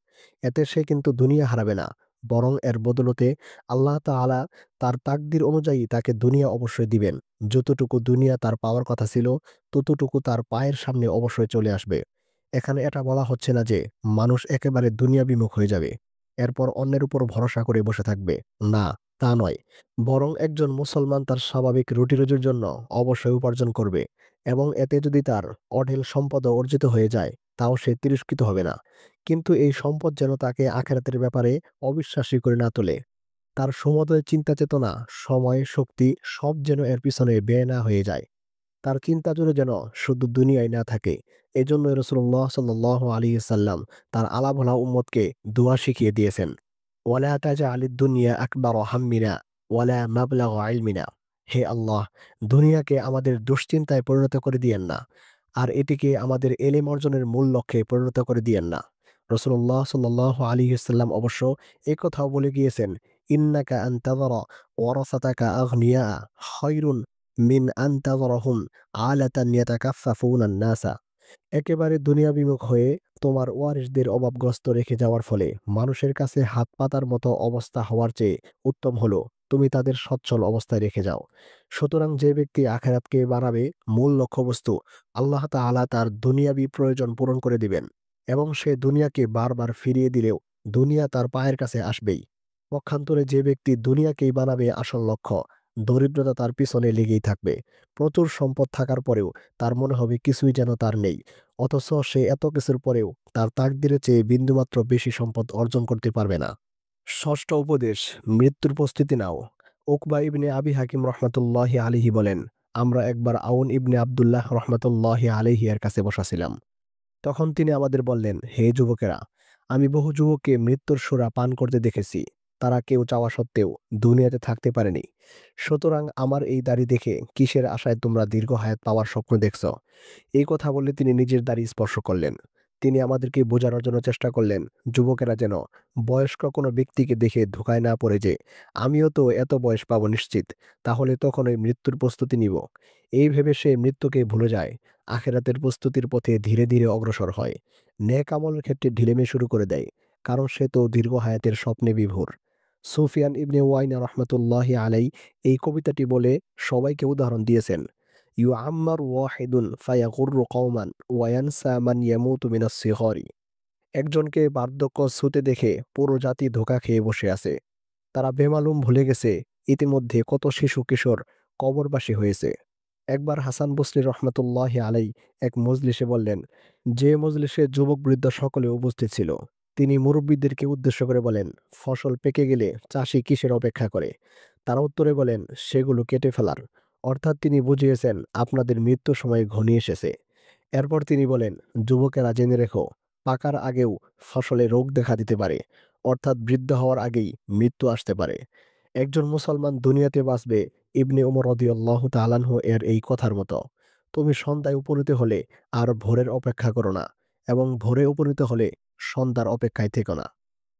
এতে সে কিন্তু দুনিয়া হারাবে না, বরং এর বদলতে আল্লাহ তাআলা তার তাকদির অনুযায়ী তাকে দুনিয়া অবশ্যই দিবেন। যতটুকু দুনিয়া তার পাওয়ার কথা ছিল, ততটুকু তার পায়ের সামনে অবশ্যই চলে আসবে। এখানে এটা বলা হচ্ছে না যে মানুষ একেবারে দুনিয়া বিমুখ হয়ে যাবে, এরপর অন্যের উপর ভরসা করে বসে থাকবে। না, তা নয়। বরং একজন মুসলমান তার স্বাভাবিক রুটি-রুজির জন্য অবশ্যই উপার্জন করবে, এবং এতে যদি তার অঢেল সম্পদও অর্জিত হয়ে যায়, তাও সে তিরস্কৃত হবে না। কিন্তু এই সম্পদ যেন তাকে আখিরাতের ব্যাপারে অবিশ্বাসী করে না তোলে। তার সমুদয় চিন্তা চেতনা, সময়, শক্তি সব যেন এর পিছনে ব্যয় না হয়ে যায়। তার চিন্তা জুড়ে যেন শুধু দুনিয়ায় না থাকে। এজন্যই রাসূলুল্লাহ সাল্লাল্লাহু আলাইহি সাল্লাম তার আলাভোলা উম্মতকে দোয়া শিখিয়ে দিয়েছেন, ওয়ালা তাজআলিদ দুনিয়া আকবারা হাম্মিনা ওয়ালা মাবলাগা ইলমিনা। হে আল্লাহ, দুনিয়াকে আমাদের দুশ্চিন্তায় পরিণত করে দিয়েন না, আর এটিকে আমাদের এলেম অর্জনের মূল লক্ষ্যে পরিণত করে দিয়েন না। রাসূলুল্লাহ সাল্লাল্লাহু আলাইহি সাল্লাম অবশ্য একথাও বলে গিয়েছেন, ইন্নাকা আন তাযরা ওয়ারাসাতাকা আগনিয়া খায়রুন মিন আন তাযরাহুম আলাতান ইয়াতাকাফফাফুনা নাসা। একেবারে দুনিয়াবিমুখ হয়ে তোমার ওয়ারিসদের অভাবগ্রস্ত রেখে যাওয়ার ফলে মানুষের কাছে হাত পাতার মতো অবস্থা হওয়ার চেয়ে উত্তম হলো তুমি তাদের সচ্ছল অবস্থায় রেখে যাও। সুতরাং যে ব্যক্তি আখিরাতকে বানাবে মূল লক্ষ্যবস্তু, আল্লাহ তাআলা তার দুনিয়াবি প্রয়োজন পূরণ করে দিবেন, এবং সে দুনিয়াকে বারবার ফিরিয়ে দিলেও দুনিয়া তার পায়ের কাছে আসবেই। পক্ষান্তরে যে ব্যক্তি দুনিয়াকেই বানাবে আসল লক্ষ্য, দরিদ্রতা তার পিছনে লেগেই থাকবে। প্রচুর সম্পদ থাকার পরেও তার মনে হবে কিছুই যেন তার নেই। অথচ সে এত কিছুর পরেও তার তাকদীরের চেয়ে বিন্দুমাত্র বেশি সম্পদ অর্জন করতে পারবে না। ষষ্ঠ উপদেশ, মৃত্যুর প্রস্তুতি নাও। উকবা ইবনে আবি হাকিম রহমাতুল্লাহি আলাইহি বলেন, আমরা একবার আউন ইবনে আব্দুল্লাহ রহমাতুল্লাহি আলাইহি এর কাছে বসা ছিলাম। তখন তিনি আমাদের বললেন, হে যুবকেরা, আমি বহু যুবককে মৃত্যুর সোরা পান করতে দেখেছি। তারা কেউ চাওয়া সত্ত্বেও দুনিয়াতে থাকতে পারেনি। সুতরাং আমার এই দাড়ি দেখে কিসের আশায় তোমরা দীর্ঘ হায়াত পাওয়ার স্বপ্ন দেখছ? এই কথা বলে তিনি নিজের দাড়ি স্পর্শ করলেন। তিনি আমাদেরকে বোঝানোর জন্য চেষ্টা করলেন, যুবকেরা যেন বয়স্ক কোনো ব্যক্তিকে দেখে ধোঁকায় না পড়ে যে আমিও তো এত বয়স পাবো নিশ্চিত, তাহলে তখনই মৃত্যুর প্রস্তুতি নিব। এই ভেবে সে মৃত্যুকে ভুলে যায়, আখেরাতের প্রস্তুতির পথে ধীরে ধীরে অগ্রসর হয়। নেক আমলের ক্ষেত্রে ঢিলেমি শুরু করে দেয়, কারণ সে তো দীর্ঘ হায়াতের স্বপ্নে বিভোর। সুফিয়ান ইবনে ওয়াইনা রহমতুল্লাহি আলাই এই কবিতাটি বলে সবাইকে উদাহরণ দিয়েছেন, ইউ আম্মার ওয়াহিদুন ফায়াগুররু কওমান ওয়ায়ানসা মান ইয়ামুতু মিনাস সিগরি। একজনকে বার্ধক্য ছুঁতে দেখে পুরো জাতি ধোঁকা খেয়ে বসে আছে। তারা বেমালুম ভুলে গেছে ইতিমধ্যে কত শিশু কিশোর কবরবাসী হয়েছে। একবার হাসান বসরি রহমতুল্লাহ আলাই এক মজলিসে বললেন, যে মজলিসে যুবক বৃদ্ধ সকলে উপস্থিত ছিল, তিনি মুরব্বীদেরকে উদ্দেশ্য করে বলেন, ফসল পেকে গেলে চাষি কিসের অপেক্ষা করে? তারা উত্তরে বলেন, সেগুলো কেটে ফেলার। অর্থাৎ তিনি বুঝিয়েছেন আপনাদের মৃত্যুর সময় ঘনিয়ে এসেছে। এরপর তিনি বলেন, যুবকেরা জেনে রেখো, পাকার আগেও ফসলে রোগ দেখা দিতে পারে, অর্থাৎ বৃদ্ধ হওয়ার আগেই মৃত্যু আসতে পারে। একজন মুসলমান দুনিয়াতে বাঁচবে ইবনে উমর রাদিয়াল্লাহু তাআলা আনহু এর এই কথার মতো। তুমি সন্ধ্যায় উপনীত হলে আর ভোরের অপেক্ষা করো না, এবং ভোরে উপনীত হলে সন্ধ্যার অপেক্ষায় থেকো না।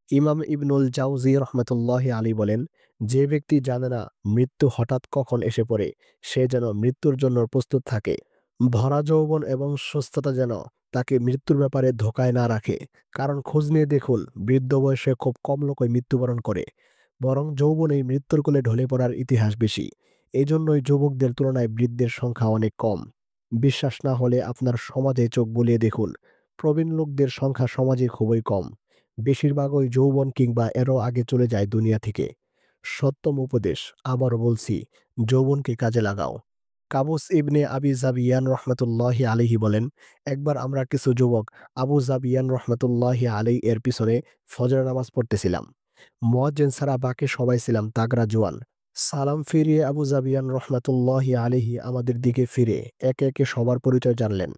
ইমাম ইবনুল জাওজি রহমতুল্লাহি আলী বলেন, যে ব্যক্তি জানে না মৃত্যু হঠাৎ কখন এসে পড়ে, সে যেন মৃত্যুর জন্য প্রস্তুত থাকে। ভরা যৌবন এবং সুস্থতা যেন তাকে মৃত্যুর ব্যাপারে ধোকায় না রাখে। কারণ খোঁজ নিয়ে দেখুন, বৃদ্ধ বয়সে খুব কম লোকই মৃত্যুবরণ করে, বরং যৌবনেই মৃত্যুর কোলে ঢলে পড়ার ইতিহাস বেশি। এই জন্যই যুবকদের তুলনায় বৃদ্ধের সংখ্যা অনেক কম। বিশ্বাস না হলে আপনার সমাজে চোখ বুলিয়ে দেখুন, প্রবীণ লোকদের সংখ্যা সমাজে খুবই কম। বেশিরভাগই যৌবন কিংবা এরও আগে চলে যায় দুনিয়া থেকে। সত্তম উপদেশ, আবারও বলছি, যৌবনকে কাজে লাগাও। কাবুস ইবনে আবি জাবিয়ান রহমতুল্লাহি আলাইহি বলেন, একবার আমরা কিছু যুবক আবু জাবিয়ান রহমতুল্লাহি আলাই এর পিছনে ফজর নামাজ পড়তেছিলাম। মুয়াজ্জিন ছাড়া বাকি সবাই ছিলাম তাগড়া জোয়ান। সালাম ফিরিয়ে আবু জাবিয়ান রহমতুল্লাহি আলাইহি আমাদের দিকে ফিরে একে একে সবার পরিচয় জানলেন।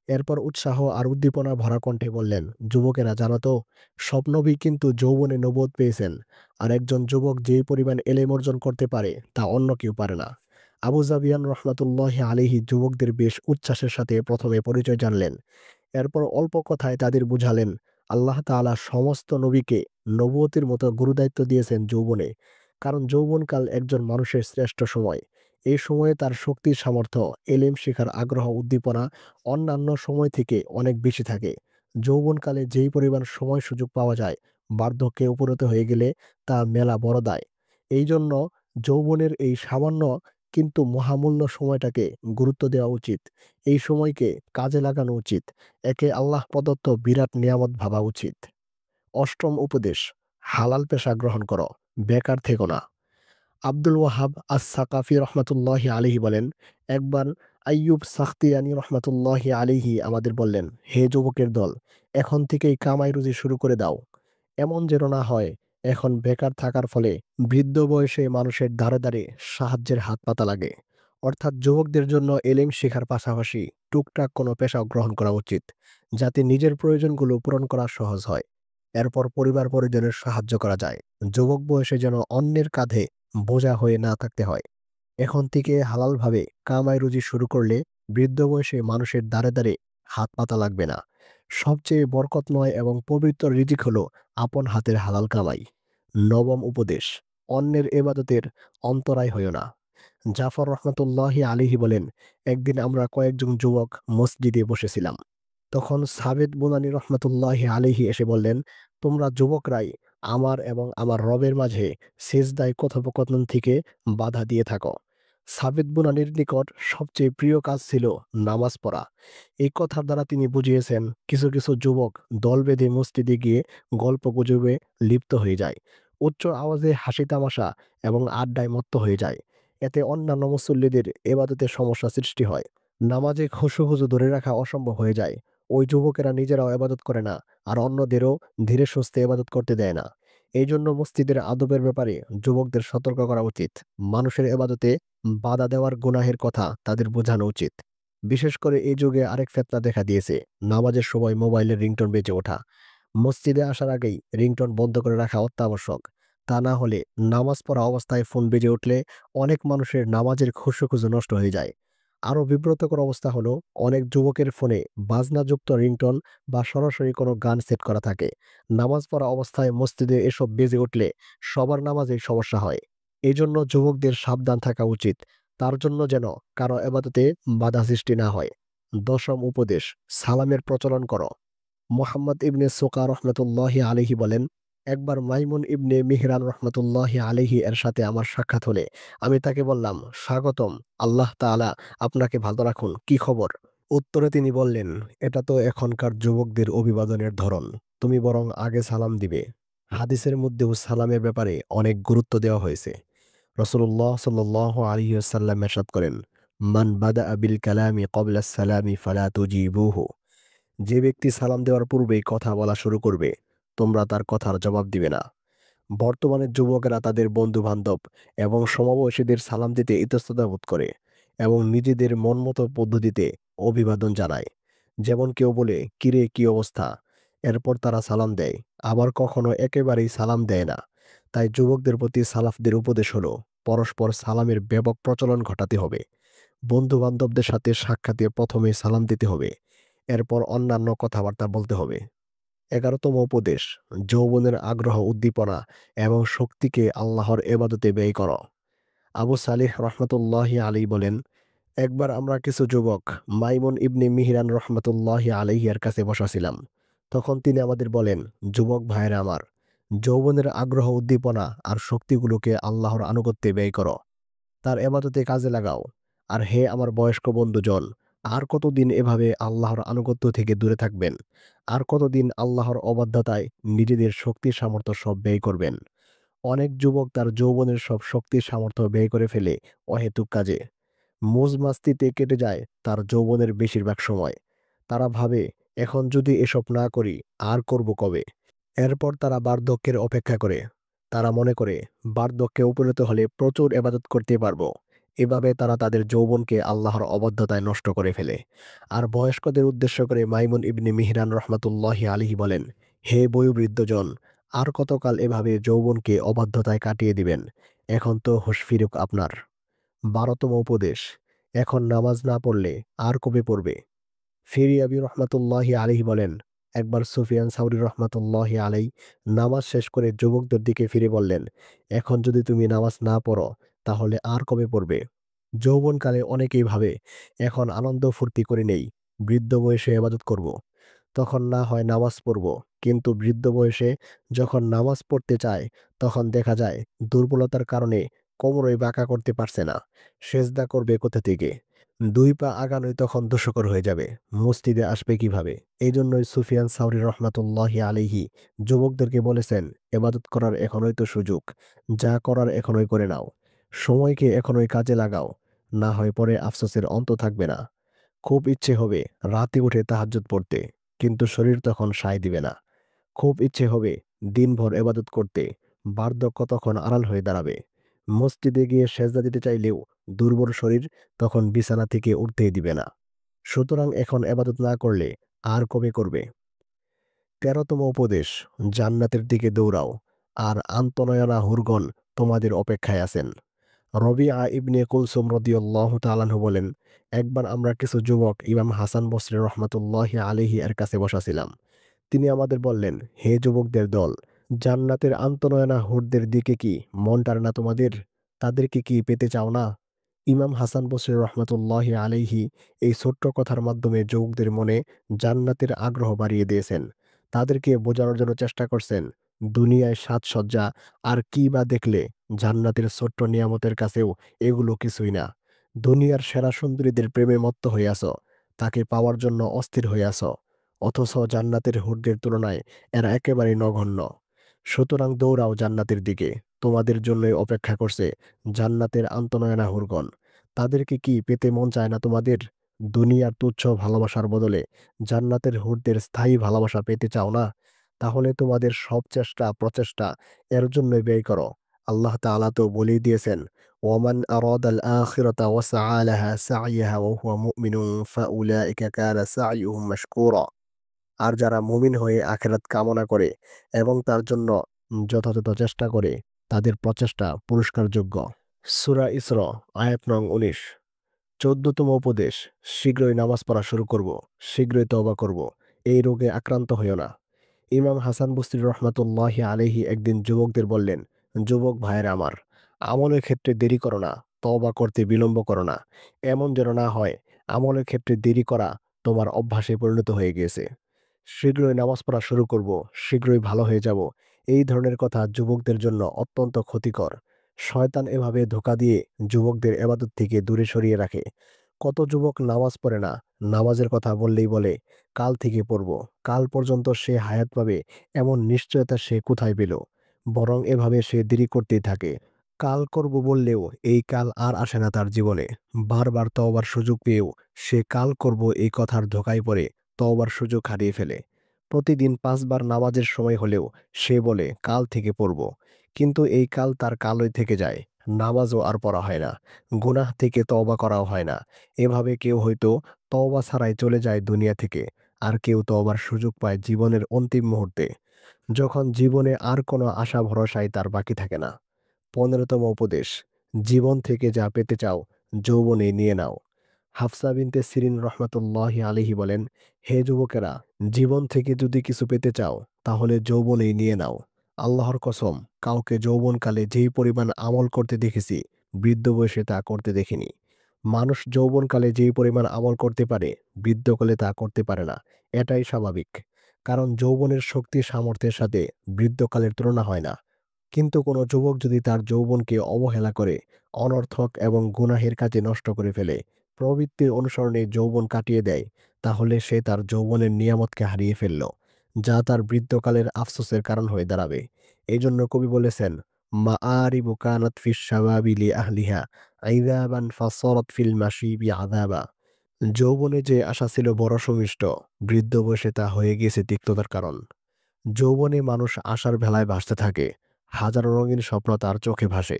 এরপর উৎসাহ আর উদ্দীপনা ভরা কণ্ঠে বললেন, যুবকেরা জানো তো, সব নবী কিন্তু যৌবনে নবুয়ত পেয়েছেন, আর একজন যুবক যেই পরিমাণ এলেম অর্জন করতে পারে তা অন্য কেউ পারে না। আবু জাবিয়ান রহমতুল্লাহি আলাইহি যুবকদের বেশ উচ্ছ্বাসের সাথে প্রথমে পরিচয় জানলেন। এরপর অল্প কথায় তাদের বুঝালেন, আল্লাহ তাআলা সমস্ত নবীকে নবুয়তের মতো গুরুদায়িত্ব দিয়েছেন যৌবনে। কারণ যৌবনকাল একজন মানুষের শ্রেষ্ঠ সময়। এই সময়ে তার শক্তির সামর্থ্য, এলেম শেখার আগ্রহ উদ্দীপনা অন্যান্য সময় থেকে অনেক বেশি থাকে। যৌবনকালে যেই পরিমাণ সময় সুযোগ পাওয়া যায়, বার্ধক্যে উপনীত হয়ে গেলে তা মেলা বড় দায়। এই জন্য যৌবনের এই সামান্য কিন্তু মহামূল্য সময়টাকে গুরুত্ব দেওয়া উচিত। এই সময়কে কাজে লাগানো উচিত। একে আল্লাহ প্রদত্ত বিরাট নিয়ামত ভাবা উচিত। অষ্টম উপদেশ, হালাল পেশা গ্রহণ করো, বেকার থেকো না। আব্দুল ওয়াহাব আস-সাকাফি রহমাতুল্লাহি আলাইহি বলেন, একবার আইয়ুব সাখতিয়ানি রহমাতুল্লাহি আলাইহি আমাদের বললেন, হে যুবকের দল, এখন থেকেই কামাই রুজি শুরু করে দাও। এমন যেন না হয় এখন বেকার থাকার ফলে বৃদ্ধ বয়সে মানুষের দ্বারে দ্বারে সাহায্যের হাত পাতা লাগে। অর্থাৎ যুবকদের জন্য এলেম শেখার পাশাপাশি টুকটাক কোনো পেশাও গ্রহণ করা উচিত, যাতে নিজের প্রয়োজনগুলো পূরণ করা সহজ হয়। এরপর পরিবার পরিজনের সাহায্য করা যায়, যুবক বয়সে যেন অন্যের কাঁধে বোঝা হয়ে না থাকতে হয়। এখন থেকে হালালভাবে কামাই রুজি শুরু করলে বৃদ্ধ বয়সে মানুষের দ্বারে দ্বারে হাত পাতা লাগবে না। সবচেয়ে বরকতময় এবং পবিত্র রিজিক হলো আপন হাতের হালাল কামাই। নবম উপদেশ, অন্যের এবাদতের অন্তরায় হইও না। জাফর রহমতুল্লাহি আলিহি বলেন, একদিন আমরা কয়েকজন যুবক মসজিদে বসেছিলাম। তখন সাবেদ বুনানি রহমতুল্লাহি আলিহি এসে বললেন, তোমরা যুবকরাই আমার এবং আমার রবের মাঝে সেজদায় কথোপকথন থেকে বাধা দিয়ে থাকো। সাবেদ বুনানির নিকট সবচেয়ে প্রিয় কাজ ছিল নামাজ পড়া। এই কথার দ্বারা তিনি বুঝিয়েছেন, কিছু কিছু যুবক দল বেঁধে মসজিদে গিয়ে গল্প গুজবে লিপ্ত হয়ে যায়, উচ্চ আওয়াজে হাসি তামাশা এবং আড্ডায় মত্ত হয়ে যায়। এতে অন্যান্য মুসল্লিদের এবাদতের সমস্যা সৃষ্টি হয়, নামাজে খুশু ধরে রাখা অসম্ভব হয়ে যায়। ওই যুবকেরা নিজেরাও এবাদত করে না, আর অন্যদেরও ধীরে সুস্থে এবাদত করতে দেয় না। এই জন্য মসজিদের আদবের ব্যাপারে যুবকদের সতর্ক করা উচিত। মানুষের এবাদতে বাধা দেওয়ার গুনাহের কথা তাদের বোঝানো উচিত। বিশেষ করে এই যুগে আরেক ফিতনা দেখা দিয়েছে, নামাজের সময় মোবাইলের রিংটোন বেজে ওঠা। মসজিদে আসার আগেই রিংটোন বন্ধ করে রাখা অত্যাবশ্যক। তা না হলে নামাজ পড়া অবস্থায় ফোন বেজে উঠলে অনেক মানুষের নামাজের খুশু নষ্ট হয়ে যায়। আরও বিব্রতকর অবস্থা হলো অনেক যুবকের ফোনে বাজনাযুক্ত রিংটোন বা সরাসরি কোনো গান সেট করা থাকে। নামাজ পড়া অবস্থায় মসজিদে এসব বেজে উঠলে সবার নামাজেই সমস্যা হয়। এজন্য যুবকদের সাবধান থাকা উচিত, তার জন্য যেন কারো এবাদতে বাধা সৃষ্টি না হয়। দশম উপদেশ, সালামের প্রচলন করো। মুহাম্মদ ইবনে সোকা রহমতুল্লাহি আলাইহি বলেন, একবার মাইমুন ইবনে মিহরান রহমতুল্লাহি আলাইহি এর সাথে আমার সাক্ষাৎ হলে আমি তাকে বললাম, স্বাগতম, আল্লাহ তাআলা আপনাকে ভালো রাখুন, কি খবর? উত্তরে তিনি বললেন, এটা তো এখনকার যুবকদের অভিবাদনের ধরন, তুমি বরং আগে সালাম দিবে। হাদিসের মধ্যেও সালামের ব্যাপারে অনেক গুরুত্ব দেওয়া হয়েছে। রাসূলুল্লাহ সাল্লাল্লাহু আলাইহি ওয়াসাল্লাম ইরশাদ করেন, মান বাদা বিল কালামি ক্বাবলা সালামি ফালা তুজিবুহু। যে ব্যক্তি সালাম দেওয়ার পূর্বেই কথা বলা শুরু করবে, তোমরা তার কথার জবাব দিবে না। বর্তমানে যুবকেরা তাদের বন্ধু-বান্ধব এবং সমবয়সীদের সালাম দিতে ইতস্ততা বোধ করে এবং নিজেদের মনমতো পদ্ধতিতে অভিবাদন জানায়। যেমন কেউ বলে, কিরে কি অবস্থা? এরপর তারা সালাম দেয়। আবার কখনো একেবারেই সালাম দেয় না। তাই যুবকদের প্রতি সালাফদের উপদেশ হলো, পরস্পর সালামের ব্যাপক প্রচলন ঘটাতে হবে। বন্ধু-বান্ধবদের সাথে সাক্ষাতে প্রথমে সালাম দিতে হবে। এরপর অন্যান্য কথাবার্তা বলতে হবে। ১১তম উপদেশ, যৌবনের আগ্রহ উদ্দীপনা এবং শক্তিকে আল্লাহর এবাদতে ব্যয় করো। আবু সালিহ রহমতুল্লাহি আলী বলেন, একবার আমরা কিছু যুবক মাইমুন ইবনে মিহরান রহমতুল্লাহি আলাইহি এর কাছে বসা ছিলাম। তখন তিনি আমাদের বলেন, যুবক ভাইরা আমার, যৌবনের আগ্রহ উদ্দীপনা আর শক্তিগুলোকে আল্লাহর আনুগত্যে ব্যয় করো, তার এবাদতে কাজে লাগাও। আর হে আমার বয়স্ক বন্ধুজন, আর কতদিন এভাবে আল্লাহর আনুগত্য থেকে দূরে থাকবেন? আর কতদিন আল্লাহর অবাধ্যতায় নিজেদের শক্তি সামর্থ্য সব ব্যয় করবেন? অনেক যুবক তার যৌবনের সব শক্তি সামর্থ্য ব্যয় করে ফেলে অহেতুক কাজে। মৌজ-মাস্তিতে কেটে যায় তার যৌবনের বেশিরভাগ সময়। তারা ভাবে, এখন যদি এসব না করি আর করব কবে? এরপর তারা বার্ধক্যের অপেক্ষা করে। তারা মনে করে বার্ধক্যে উপনীত হলে প্রচুর এবাদত করতে পারবো। এভাবে তারা তাদের যৌবনকে আল্লাহর অবাধ্যতায় নষ্ট করে ফেলে। আর বয়স্কদের উদ্দেশ্য করে মাইমুন ইবনে মিহরান রহমাতুল্লাহি আলাইহি বলেন, হে বয়োবৃদ্ধজন, আর কতকাল এভাবে যৌবনকে অবাধ্যতায় কাটিয়ে দিবেন? এখন তো হুঁশ ফিরুক আপনার। ১২তম উপদেশ, এখন নামাজ না পড়লে আর কবে পড়বে? ফিরিয়াবি রহমাতুল্লাহি আলাইহি বলেন, একবার সুফিয়ান সাউরি রহমাতুল্লাহি আলাই নামাজ শেষ করে যুবকদের দিকে ফিরে বললেন, এখন যদি তুমি নামাজ না পড়ো তাহলে আর কবে পড়বে? যৌবনকালে অনেকেই ভাবে, এখন আনন্দ ফুর্তি করে নেই, বৃদ্ধ বয়সে ইবাদত করব, তখন না হয় নামাজ পড়ব। কিন্তু বৃদ্ধ বয়সে যখন নামাজ পড়তে চায়, তখন দেখা যায় দুর্বলতার কারণে কোমরই বাঁকা করতে পারছে না। সেজদা করবে কোথা থেকে? ২ পা আগানোই তখন দুষ্কর হয়ে যাবে। মসজিদে আসবে কিভাবে? এইজন্যই সুফিয়ান সাউরি রহমাতুল্লাহি আলাইহি যুবকদেরকে বলেছেন, এবাদত করার এখনই তো সুযোগ। যা করার এখনই করে নাও। সময়কে এখনই কাজে লাগাও। না হয় পরে আফসোসের অন্ত থাকবে না। খুব ইচ্ছে হবে রাতে উঠে তাহাজ্জুদ পড়তে, কিন্তু শরীর তখন সায় দিবে না। খুব ইচ্ছে হবে দিনভর এবাদত করতে, বার্ধক্য তখন আড়াল হয়ে দাঁড়াবে। মসজিদে গিয়ে সেজদা দিতে চাইলেও দুর্বল শরীর তখন বিছানা থেকে উঠতেই দিবে না। সুতরাং এখন এবাদত না করলে আর কবে করবে? ১৩তম উপদেশ, জান্নাতের দিকে দৌড়াও, আর আন্তনয়না হুরগণ তোমাদের অপেক্ষায় আছেন। রবিআ ইবনে কুলসুম রাদিয়াল্লাহু তাআলা আনহু বলেন, একবার আমরা কিছু যুবক ইমাম হাসান বসরি রহমাতুল্লাহি আলাইহি এর কাছে বসা ছিলাম। তিনি আমাদের বললেন, হে যুবকদের দল, জান্নাতের আন্তনয়না হুরদের দিকে কি মন টানে না তোমাদের? তাদেরকে কি পেতে চাও না? ইমাম হাসান বসরি রহমাতুল্লাহি আলাইহি এই ছোট্ট কথার মাধ্যমে যুবকদের মনে জান্নাতের আগ্রহ বাড়িয়ে দিয়েছেন। তাদেরকে বোঝানোর জন্য চেষ্টা করছেন, দুনিয়ায় সাজসজ্জা আর কি বা দেখলে, জান্নাতের ছোট্ট নিয়ামতের কাছেও এগুলো কিছুই না। দুনিয়ার সেরা সুন্দরীদের প্রেমে মত্ত হইয়াছ, তাকে পাওয়ার জন্য অস্থির হইয়াছ, অথচ জান্নাতের হুরদের তুলনায় এরা একেবারেই নগণ্য। সুতরাং দৌড়াও জান্নাতের দিকে, তোমাদের জন্যই অপেক্ষা করছে জান্নাতের আন্তনয়না হুরগণ। তাদেরকে কি পেতে মন চায় না তোমাদের? দুনিয়ার তুচ্ছ ভালোবাসার বদলে জান্নাতের হুরদের স্থায়ী ভালোবাসা পেতে চাও না? তাহলে তোমাদের সব চেষ্টা প্রচেষ্টা এর জন্যই ব্যয় করো। আল্লাহ তাআলা তো বলেই দিয়েছেন, ওয়ামান আরাদাল আখিরাতা ওয়াসআ লাহা সা'ইহা ওয়া হুয়া মুমিনুন ফাউলাইকা কানা সা'য়ুহুম মাশকুরা। আর যারা মুমিন হয়ে আখিরাত কামনা করে এবং তার জন্য যথাযথ চেষ্টা করে, তাদের প্রচেষ্টা পুরস্কারযোগ্য। সূরা ইসরা আয়াত নং ১৯। 14তম উপদেশ, শীঘ্রই নামাজ পড়া শুরু করব, শীঘ্রই তওবা করব, এই রোগে আক্রান্ত হইও না। ইমাম হাসান বসরি রহমাতুল্লাহি আলাইহি একদিন যুবকদের বললেন, যুবক ভাইয়েরা আমার, আমলের ক্ষেত্রে দেরি করো না, তওবা করতে বিলম্ব করো না। এমন যেন না হয় আমলের ক্ষেত্রে দেরি করা তোমার অভ্যাসে পরিণত হয়ে গিয়েছে। শীঘ্রই নামাজ পড়া শুরু করব, শীঘ্রই ভালো হয়ে যাব, এই ধরনের কথা যুবকদের জন্য অত্যন্ত ক্ষতিকর। শয়তান এভাবে ধোঁকা দিয়ে যুবকদের এবাদত থেকে দূরে সরিয়ে রাখে। কত যুবক নামাজ পড়ে না, নামাজের কথা বললেই বলে কাল থেকে পড়ব, কাল পর্যন্ত সে হায়াত পাবে এমন নিশ্চয়তা সে কোথায় পেল। বরং এভাবে সে দেরি করতেই থাকে। কাল করব বললেও এই কাল আর আসে না তার জীবনে। বারবার তওবার সুযোগ পেয়েও সে কাল করব এই কথার ধোঁকায় পড়ে তওবার সুযোগ হারিয়ে ফেলে। প্রতিদিন ৫ বার নামাজের সময় হলেও সে বলে কাল থেকে পড়ব, কিন্তু এই কাল তার কালই থেকে যায়। নামাজও আর পড়া হয় না, গুনাহ থেকে তওবা করাও হয় না। এভাবে কেউ হয়তো তওবা ছাড়াই চলে যায় দুনিয়া থেকে, আর কেউ তওবার সুযোগ পায় জীবনের অন্তিম মুহূর্তে, যখন জীবনে আর কোনো আশা ভরসাই তার বাকি থাকে না। ১৫তম উপদেশ, জীবন থেকে যা পেতে চাও যৌবনে নিয়ে নাও। হাফসা বিনতে সিরিন রহমাতুল্লাহি আলাইহি বলেন, হে যুবকেরা, জীবন থেকে যদি কিছু পেতে চাও তাহলে যৌবনেই নিয়ে নাও। আল্লাহর কসম, কাউকে যৌবনকালে যেই পরিমাণ আমল করতে দেখেছি বৃদ্ধ বয়সে তা করতে দেখিনি। মানুষ যৌবনকালে যেই পরিমাণ আমল করতে পারে বৃদ্ধকালে তা করতে পারে না। এটাই স্বাভাবিক, কারণ যৌবনের শক্তি সামর্থ্যের সাথে বৃদ্ধকালের তুলনা হয় না। কিন্তু কোনো যুবক যদি তার যৌবনকে অবহেলা করে, অনর্থক এবং গুনাহের কাজে নষ্ট করে ফেলে, প্রবৃত্তির অনুসরণে যৌবন কাটিয়ে দেয়, তাহলে সে তার যৌবনের নিয়ামতকে হারিয়ে ফেলল, যা তার বৃদ্ধকালের আফসোসের কারণ হয়ে দাঁড়াবে। এই জন্য কবি বলেছেন, মাআরিবু কানাত ফিস শাবাবি লি আহলিহা আইযাবান ফাসসারাত ফিল মাশিবি আযাবা। যৌবনে যে আশা ছিল বড় সুমিষ্ট, বৃদ্ধ বয়সে তা হয়ে গিয়েছে তিক্ততার কারণ। যৌবনে মানুষ আশার ভেলায় ভাসতে থাকে, হাজারো রঙিন স্বপ্ন তার চোখে ভাসে।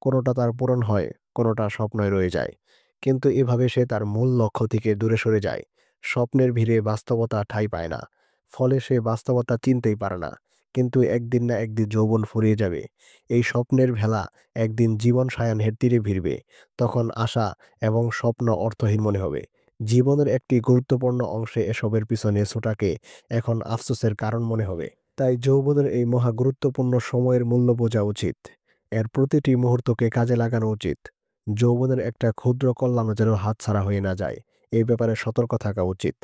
কোনোটা তার পূরণ হয়, কোনোটা স্বপ্নই রয়ে যায়। কিন্তু এভাবে সে তার মূল লক্ষ্য থেকে দূরে সরে যায়। স্বপ্নের ভিড়ে বাস্তবতা ঠাঁই পায় না, ফলে সে বাস্তবতা চিনতেই পারে না। কিন্তু একদিন না একদিন যৌবন ফুরিয়ে যাবে। এই স্বপ্নের ভেলা একদিন জীবন সায়াহ্নের তীরে ভিড়বে। তখন আশা এবং স্বপ্ন অর্থহীন মনে হবে। জীবনের একটি গুরুত্বপূর্ণ অংশে এসবের পিছনে ছোটাকে এখন আফসোসের কারণ মনে হবে। তাই যৌবনের এই মহা গুরুত্বপূর্ণ সময়ের মূল্য বোঝা উচিত। এর প্রতিটি মুহূর্তকে কাজে লাগানো উচিত। যৌবনের একটা ক্ষুদ্র কল্যাণও যেন হাতছাড়া হয়ে না যায়, এই ব্যাপারে সতর্ক থাকা উচিত।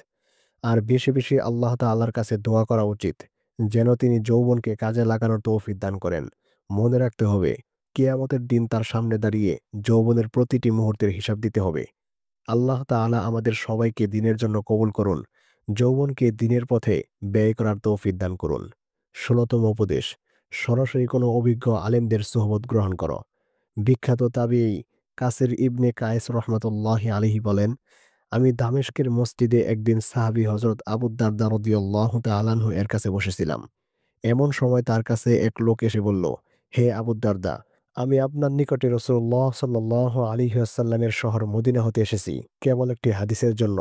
আর বেশি বেশি আল্লাহ তাআলার কাছে দোয়া করা উচিত, যেন তিনি যৌবনকে কাজে লাগানোর তৌফিক দান করেন। মনে রাখতে হবে, কিয়ামতের দিন তার সামনে দাঁড়িয়ে যৌবনের প্রতিটি মুহূর্তের হিসাব দিতে হবে। আল্লাহ তাআলা আমাদের সবাইকে দিনের জন্য কবুল করুন। যৌবনকে দিনের পথে ব্যয় করার তৌফিক দান করুন। ১৬তম উপদেশ, সরাসরি কোনো অভিজ্ঞ আলেমদের সোহবত গ্রহণ করো। বিখ্যাত তাবিঈ কাসির ইবনে কায়েস রহমাতুল্লাহি আলাইহি বলেন, আমি দামেস্কের মসজিদে একদিন সাহাবী হযরত আবু দারদা রাদিয়াল্লাহু তাআলা আনহু এর কাছে বসেছিলাম। এমন সময় তার কাছে এক লোক এসে বলল, হে আবু দারদা, আমি আপনার নিকটে রাসূলুল্লাহ সাল্লাল্লাহু আলাইহি ওয়াসাল্লামের শহর মদিনা হতে এসেছি কেবল একটি হাদিসের জন্য।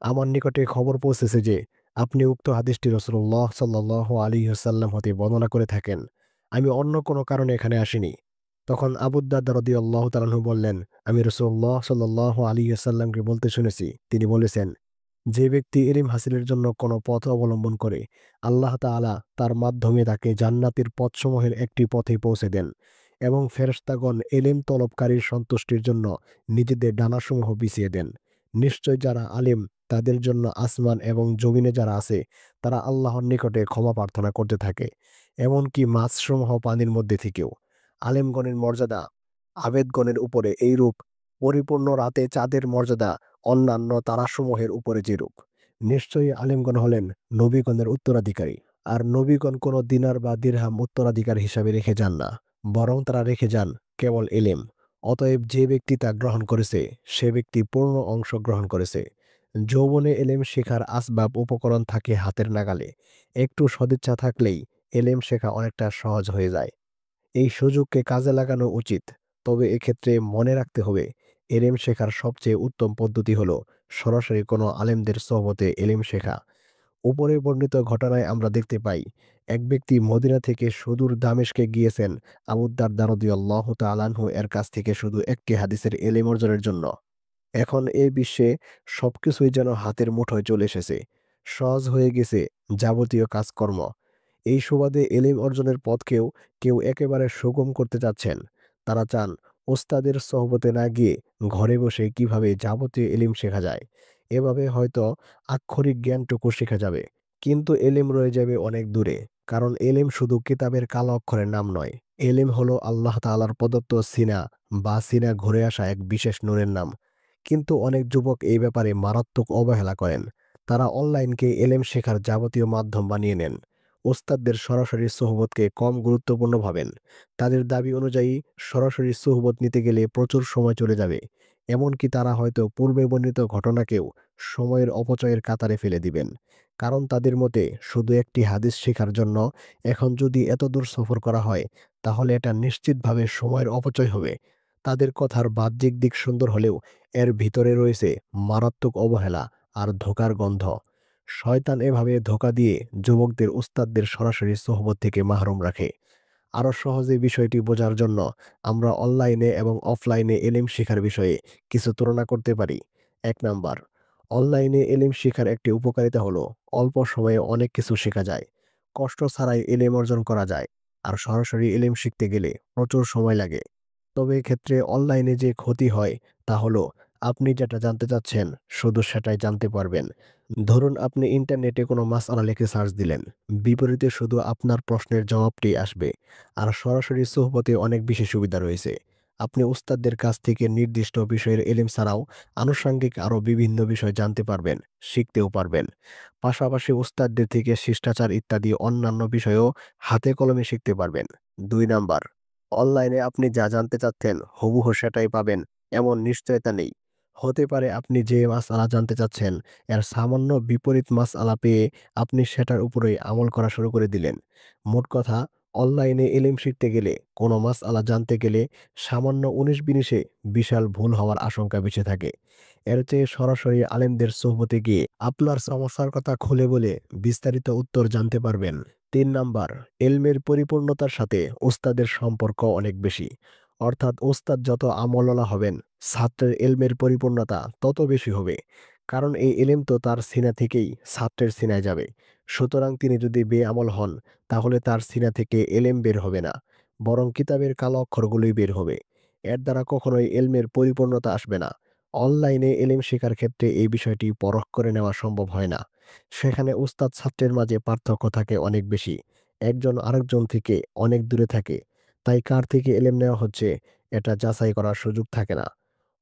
আমার নিকটে খবর পৌঁছেছে যে আপনি উক্ত হাদিসটি রাসূলুল্লাহ সাল্লাল্লাহু আলাইহি ওয়াসাল্লাম হতে বর্ণনা করে থাকেন। আমি অন্য কোনো কারণে এখানে আসিনি। তখন আবু দারদা রাদিয়াল্লাহু তাআলা আনহু বললেন, আমি রাসূলুল্লাহ সাল্লাল্লাহু আলাইহি ওয়াসাল্লামকে বলতে শুনেছি, তিনি বলেছেন, যে ব্যক্তি ইলম হাসিলের জন্য কোনো পথ অবলম্বন করে, আল্লাহ তাআলা তার মাধ্যমে তাকে জান্নাতের পথসমূহের একটি পথে পৌঁছে দেন এবং ফেরেশতাগণ ইলম তলবকারীর সন্তুষ্টির জন্য নিজেদের ডানাসমূহ বিছিয়ে দেন। নিশ্চয় যারা আলেম, তাদের জন্য আসমান এবং জমিনে যারা আছে তারা আল্লাহর নিকটে ক্ষমা প্রার্থনা করতে থাকে, এমনকি মাছসমূহ পানির মধ্যে থেকেও। আলেমগণের মর্যাদা আবেদগণের উপরে এইরূপ, পরিপূর্ণ রাতে চাঁদের মর্যাদা অন্যান্য তারাসমূহের উপরে যেরূপ। নিশ্চয়ই আলেমগণ হলেন নবীগণের উত্তরাধিকারী। আর নবীগণ কোনো দিনার বা দিরহাম উত্তরাধিকার হিসাবে রেখে যান না, বরং তারা রেখে যান কেবল এলেম। অতএব যে ব্যক্তি তা গ্রহণ করেছে সে ব্যক্তি পূর্ণ অংশ গ্রহণ করেছে। যৌবনে এলেম শেখার আসবাব উপকরণ থাকে হাতের নাগালে। একটু সদিচ্ছা থাকলেই এলেম শেখা অনেকটা সহজ হয়ে যায়। এই সুযোগকে কাজে লাগানো উচিত। তবে এক্ষেত্রে মনে রাখতে হবে, এলেম শেখার সবচেয়ে উত্তম পদ্ধতি হলো সরাসরি কোনো আলেমদের সোহবতে এলেম শেখা। উপরে বর্ণিত ঘটনায় আমরা দেখতে পাই, এক ব্যক্তি মদিনা থেকে সুদূর দামেস্কে গিয়েছেন আবু দারদা রাদিয়াল্লাহু তাআলা আনহু এর কাছ থেকে শুধু একটি হাদিসের এলেম অর্জনের জন্য। এখন এই বিশ্বে সবকিছুই যেন হাতের মুঠোয় চলে এসেছে। সহজ হয়ে গেছে যাবতীয় কাজকর্ম। এই সুবাদে এলিম অর্জনের পথকেও কেউ একেবারে সুগম করতে চাচ্ছেন। তারা চান ওস্তাদের সোহবতে না গিয়ে ঘরে বসে কিভাবে যাবতীয় এলিম শেখা যায়। এভাবে হয়তো আক্ষরিক জ্ঞানটুকু শেখা যাবে। কিন্তু এলিম রয়ে যাবে অনেক দূরে। কারণ এলিম শুধু কিতাবের কালো অক্ষরের নাম নয়। এলিম হলো আল্লাহ তাআলার প্রদত্ত সিনা বা সিনা ঘুরে আসা এক বিশেষ নূরের নাম। কিন্তু অনেক যুবক এই ব্যাপারে মারাত্মক অবহেলা করেন। তারা অনলাইনকে এলেম শেখার যাবতীয় মাধ্যম বানিয়ে নেন। ওস্তাদদের সরাসরি সোহবতকে কম গুরুত্বপূর্ণ ভাবেন। তাদের দাবি অনুযায়ী সরাসরি সোহবত নিতে গেলে প্রচুর সময় চলে যাবে। এমনকি তারা হয়তো পূর্বে বর্ণিত ঘটনাকেও সময়ের অপচয়ের কাতারে ফেলে দিবেন। কারণ তাদের মতে শুধু একটি হাদিস শেখার জন্য এখন যদি এত দূর সফর করা হয়, তাহলে এটা নিশ্চিতভাবে সময়ের অপচয় হবে। তাদের কথার বাহ্যিক দিক সুন্দর হলেও এর ভিতরে রয়েছে মারাত্মক অবহেলা আর ধোঁকার গন্ধ। শয়তান এভাবে ধোঁকা দিয়ে যুবকদের উস্তাদদের সরাসরি সোহবত থেকে মাহরুম রাখে। আরও সহজে বিষয়টি বোঝার জন্য আমরা অনলাইনে এবং অফলাইনে এলিম শিখার বিষয়ে কিছু তুলনা করতে পারি। ১ নাম্বার, অনলাইনে এলিম শিখার একটি উপকারিতা হলো অল্প সময়ে অনেক কিছু শেখা যায়। কষ্ট ছাড়াই এলিম অর্জন করা যায়। আর সরাসরি এলিম শিখতে গেলে প্রচুর সময় লাগে। তবে এক্ষেত্রে অনলাইনে যে ক্ষতি হয় তা হলো আপনি যেটা জানতে চাচ্ছেন শুধু সেটাই জানতে পারবেন। ধরুন আপনি ইন্টারনেটে কোনো মাসআলা লিখে সার্চ দিলেন। বিপরীতে শুধু আপনার প্রশ্নের জবাবটি আসবে। আর সরাসরি সোহবতে অনেক বেশি সুবিধা রয়েছে। আপনি উস্তাদদের কাছ থেকে নির্দিষ্ট বিষয়ের এলিম ছাড়াও আনুষঙ্গিক আরও বিভিন্ন বিষয় জানতে পারবেন, শিখতেও পারবেন। পাশাপাশি উস্তাদদের থেকে শিষ্টাচার ইত্যাদি অন্যান্য বিষয়ও হাতে কলমে শিখতে পারবেন। ২ নাম্বার, অনলাইনে আপনি যা জানতে চাচ্ছেন হুবহু সেটাই পাবেন এমন নিশ্চয়তা নেই। হতে পারে আপনি যে মাসআলা জানতে চাচ্ছেন এর সামান্য বিপরীত মাসআলা পেয়ে আপনি সেটার উপরেই আমল করা শুরু করে দিলেন। মোট কথা, অনলাইনে ইলম শিখতে গেলে কোনো মাসআলা জানতে গেলে সামান্য ১৯-২০-এ বিশাল ভুল হওয়ার আশঙ্কা বেশি থাকে। এর চেয়ে সরাসরি আলেমদের সোহবতে গিয়ে আপনার সমস্যার কথা খুলে বলে বিস্তারিত উত্তর জানতে পারবেন। ৩ নাম্বার, এলমের পরিপূর্ণতার সাথে ওস্তাদের সম্পর্ক অনেক বেশি। অর্থাৎ ওস্তাদ যত আমলওয়ালা হবেন, ছাত্রের এলমের পরিপূর্ণতা তত বেশি হবে। কারণ এই এলেম তো তার সিনা থেকেই ছাত্রের সিনায় যাবে। সুতরাং তিনি যদি বেআমল হন, তাহলে তার সিনা থেকে এলেম বের হবে না, বরং কিতাবের কালো অক্ষরগুলোই বের হবে। এর দ্বারা কখনোই এলমের পরিপূর্ণতা আসবে না। অনলাইনে এলেম শেখার ক্ষেত্রে এই বিষয়টি পরখ করে নেওয়া সম্ভব হয় না। সেখানে উস্তাদ ছাত্রের মাঝে পার্থক্য থাকে অনেক বেশি। একজন আরেকজন থেকে অনেক দূরে থাকে। তাই কার থেকে এলেম নেওয়া হচ্ছে এটা যাচাই করার সুযোগ থাকে না।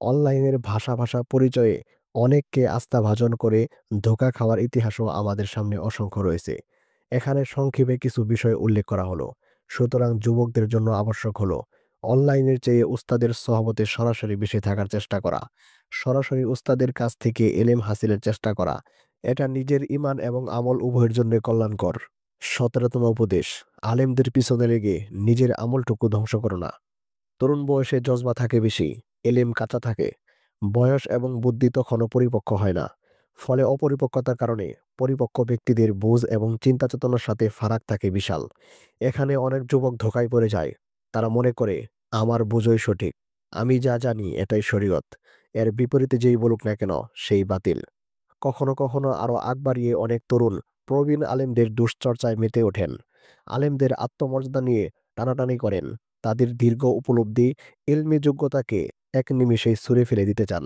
অনলাইনের ভাষা পরিচয়ে অনেককে আস্থাভাজন করে ধোঁকা খাওয়ার ইতিহাসও আমাদের সামনে অসংখ্য রয়েছে। এখানে সংক্ষেপে কিছু বিষয় উল্লেখ করা হলো। সুতরাং যুবকদের জন্য আবশ্যক হলো অনলাইনের চেয়ে উস্তাদের সহবতে সরাসরি বেশি থাকার চেষ্টা করা। সরাসরি উস্তাদের কাছ থেকে এলেম হাসিলের চেষ্টা করা। এটা নিজের ঈমান এবং আমল উভয়ের জন্য কল্যাণকর। ১৭তম উপদেশ, আলেমদের পিছনে লেগে নিজের আমলটুকু ধ্বংস করো না। তরুণ বয়সে জজবা থাকে বেশি, এলেম কাঁচা থাকে। বয়স এবং বুদ্ধি তখনও পরিপক্ক হয় না। ফলে অপরিপক্কতার কারণে পরিপক্ক ব্যক্তিদের বুঝ এবং চিন্তা চেতনার সাথে ফারাক থাকে বিশাল। এখানে অনেক যুবক ধোঁকায় পড়ে যায়। তারা মনে করে আমার বুঝই সঠিক, আমি যা জানি এটাই শরীয়ত। এর বিপরীতে যেই বলুক না কেন সেই বাতিল। কখনো আরো আগ বাড়িয়ে অনেক তরুণ প্রবীণ আলেমদের দুশ্চর্চায় মেতে ওঠেন। আলেমদের আত্মমর্যাদা নিয়ে টানাটানি করেন। তাদের দীর্ঘ উপলব্ধি, ইলমি যোগ্যতাকে এক নিমিষেই ছুঁড়ে ফেলে দিতে চান।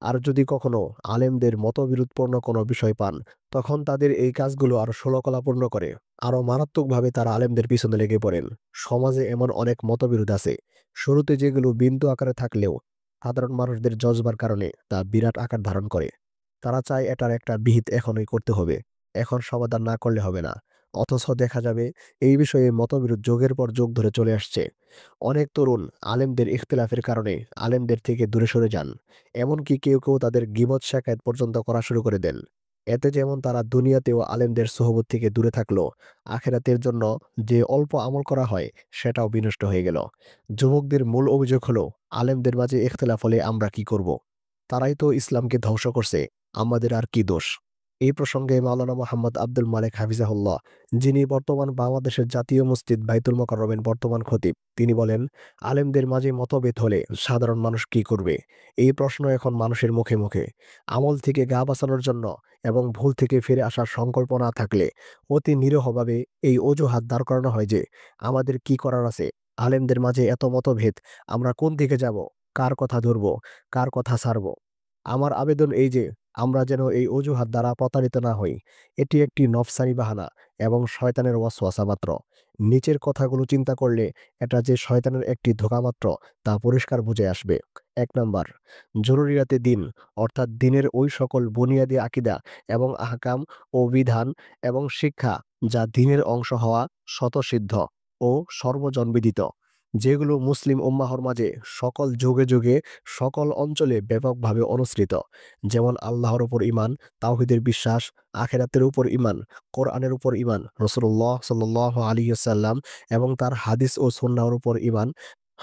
আর যদি কখনো আলেমদের মতবিরোধপূর্ণ কোনো বিষয় পান, তখন তাদের এই কাজগুলো আরো ষোলকলাপূর্ণ করে আরো মারাত্মকভাবে তারা আলেমদের পিছনে লেগে পড়েন। সমাজে এমন অনেক মতবিরোধ আছে, শুরুতে যেগুলো বিন্দু আকারে থাকলেও সাধারণ মানুষদের জজবার কারণে তা বিরাট আকার ধারণ করে। তারা চায় এটার একটা বিহিত এখনই করতে হবে। এখন সমাধান না করলে হবে না। অথচ দেখা যাবে এই বিষয়ে মতবিরোধ যুগের পর যুগ ধরে চলে আসছে। অনেক তরুণ আলেমদের ইখতিলাফের কারণে আলেমদের থেকে দূরে সরে যান। এমনকি কেউ তাদের গীবত শেখায়েত পর্যন্ত করা শুরু করে দেন। এতে যেমন তারা দুনিয়াতেও আলেমদের সোহবত থেকে দূরে থাকলো, আখিরাতের জন্য যে অল্প আমল করা হয় সেটাও বিনষ্ট হয়ে গেল। যুবকদের মূল অভিযোগ হলো আলেমদের মাঝে ইখতিলাফ হলে আমরা কি করব? তারাই তো ইসলামকে ধ্বংস করছে, আমাদের আর কি দোষ? এই প্রসঙ্গে মাওলানা মোহাম্মদ আব্দুল মালেক হাফিজাহুল্লাহ, যিনি বর্তমান বাংলাদেশের জাতীয় মসজিদ বাইতুল মোকাররমের বর্তমান খতিব, তিনি বলেন, আলেমদের মাঝে মতভেদ হলে সাধারণ মানুষ কি করবে? এই প্রশ্ন এখন মানুষের মুখে মুখে। আমল থেকে গা বাঁচানোর জন্য এবং ভুল থেকে ফিরে আসার সংকল্প না থাকলে অতি নিরীহভাবে এই অজুহাত দাঁড় করানো হয় যে আমাদের কি করার আছে, আলেমদের মাঝে এত মতভেদ, আমরা কোন দিকে যাব, কার কথা ধরব, কার কথা ছাড়ব। আমার আবেদন এই যে আমরা যেন এই অজুহাত দ্বারা প্রতারিত না হই। এটি একটি নফসানি বাহানা এবং শয়তানের ওয়াসওয়াসা মাত্র। নিচের কথাগুলো চিন্তা করলে এটা যে শয়তানের একটি ধোঁকা মাত্র তা পরিষ্কার বুঝে আসবে। ১ নাম্বার, জরুরিয়াতে দিন অর্থাৎ দিনের ওই সকল বুনিয়াদি আকিদা এবং আহকাম ও বিধান এবং শিক্ষা যা দিনের অংশ হওয়া স্বতঃসিদ্ধ ও সর্বজনবিদিত, যেগুলো মুসলিম উম্মাহর মাঝে সকল যুগে যুগে সকল অঞ্চলে ব্যাপকভাবে অনুসৃত, যেমন আল্লাহর উপর ঈমান, তাওহীদের বিশ্বাস, আখিরাতের উপর ঈমান, কোরআনের উপর ঈমান, রাসূলুল্লাহ সাল্লাল্লাহু আলাইহি ওয়াসাল্লাম এবং তার হাদিস ও সুন্নাহর উপর ঈমান,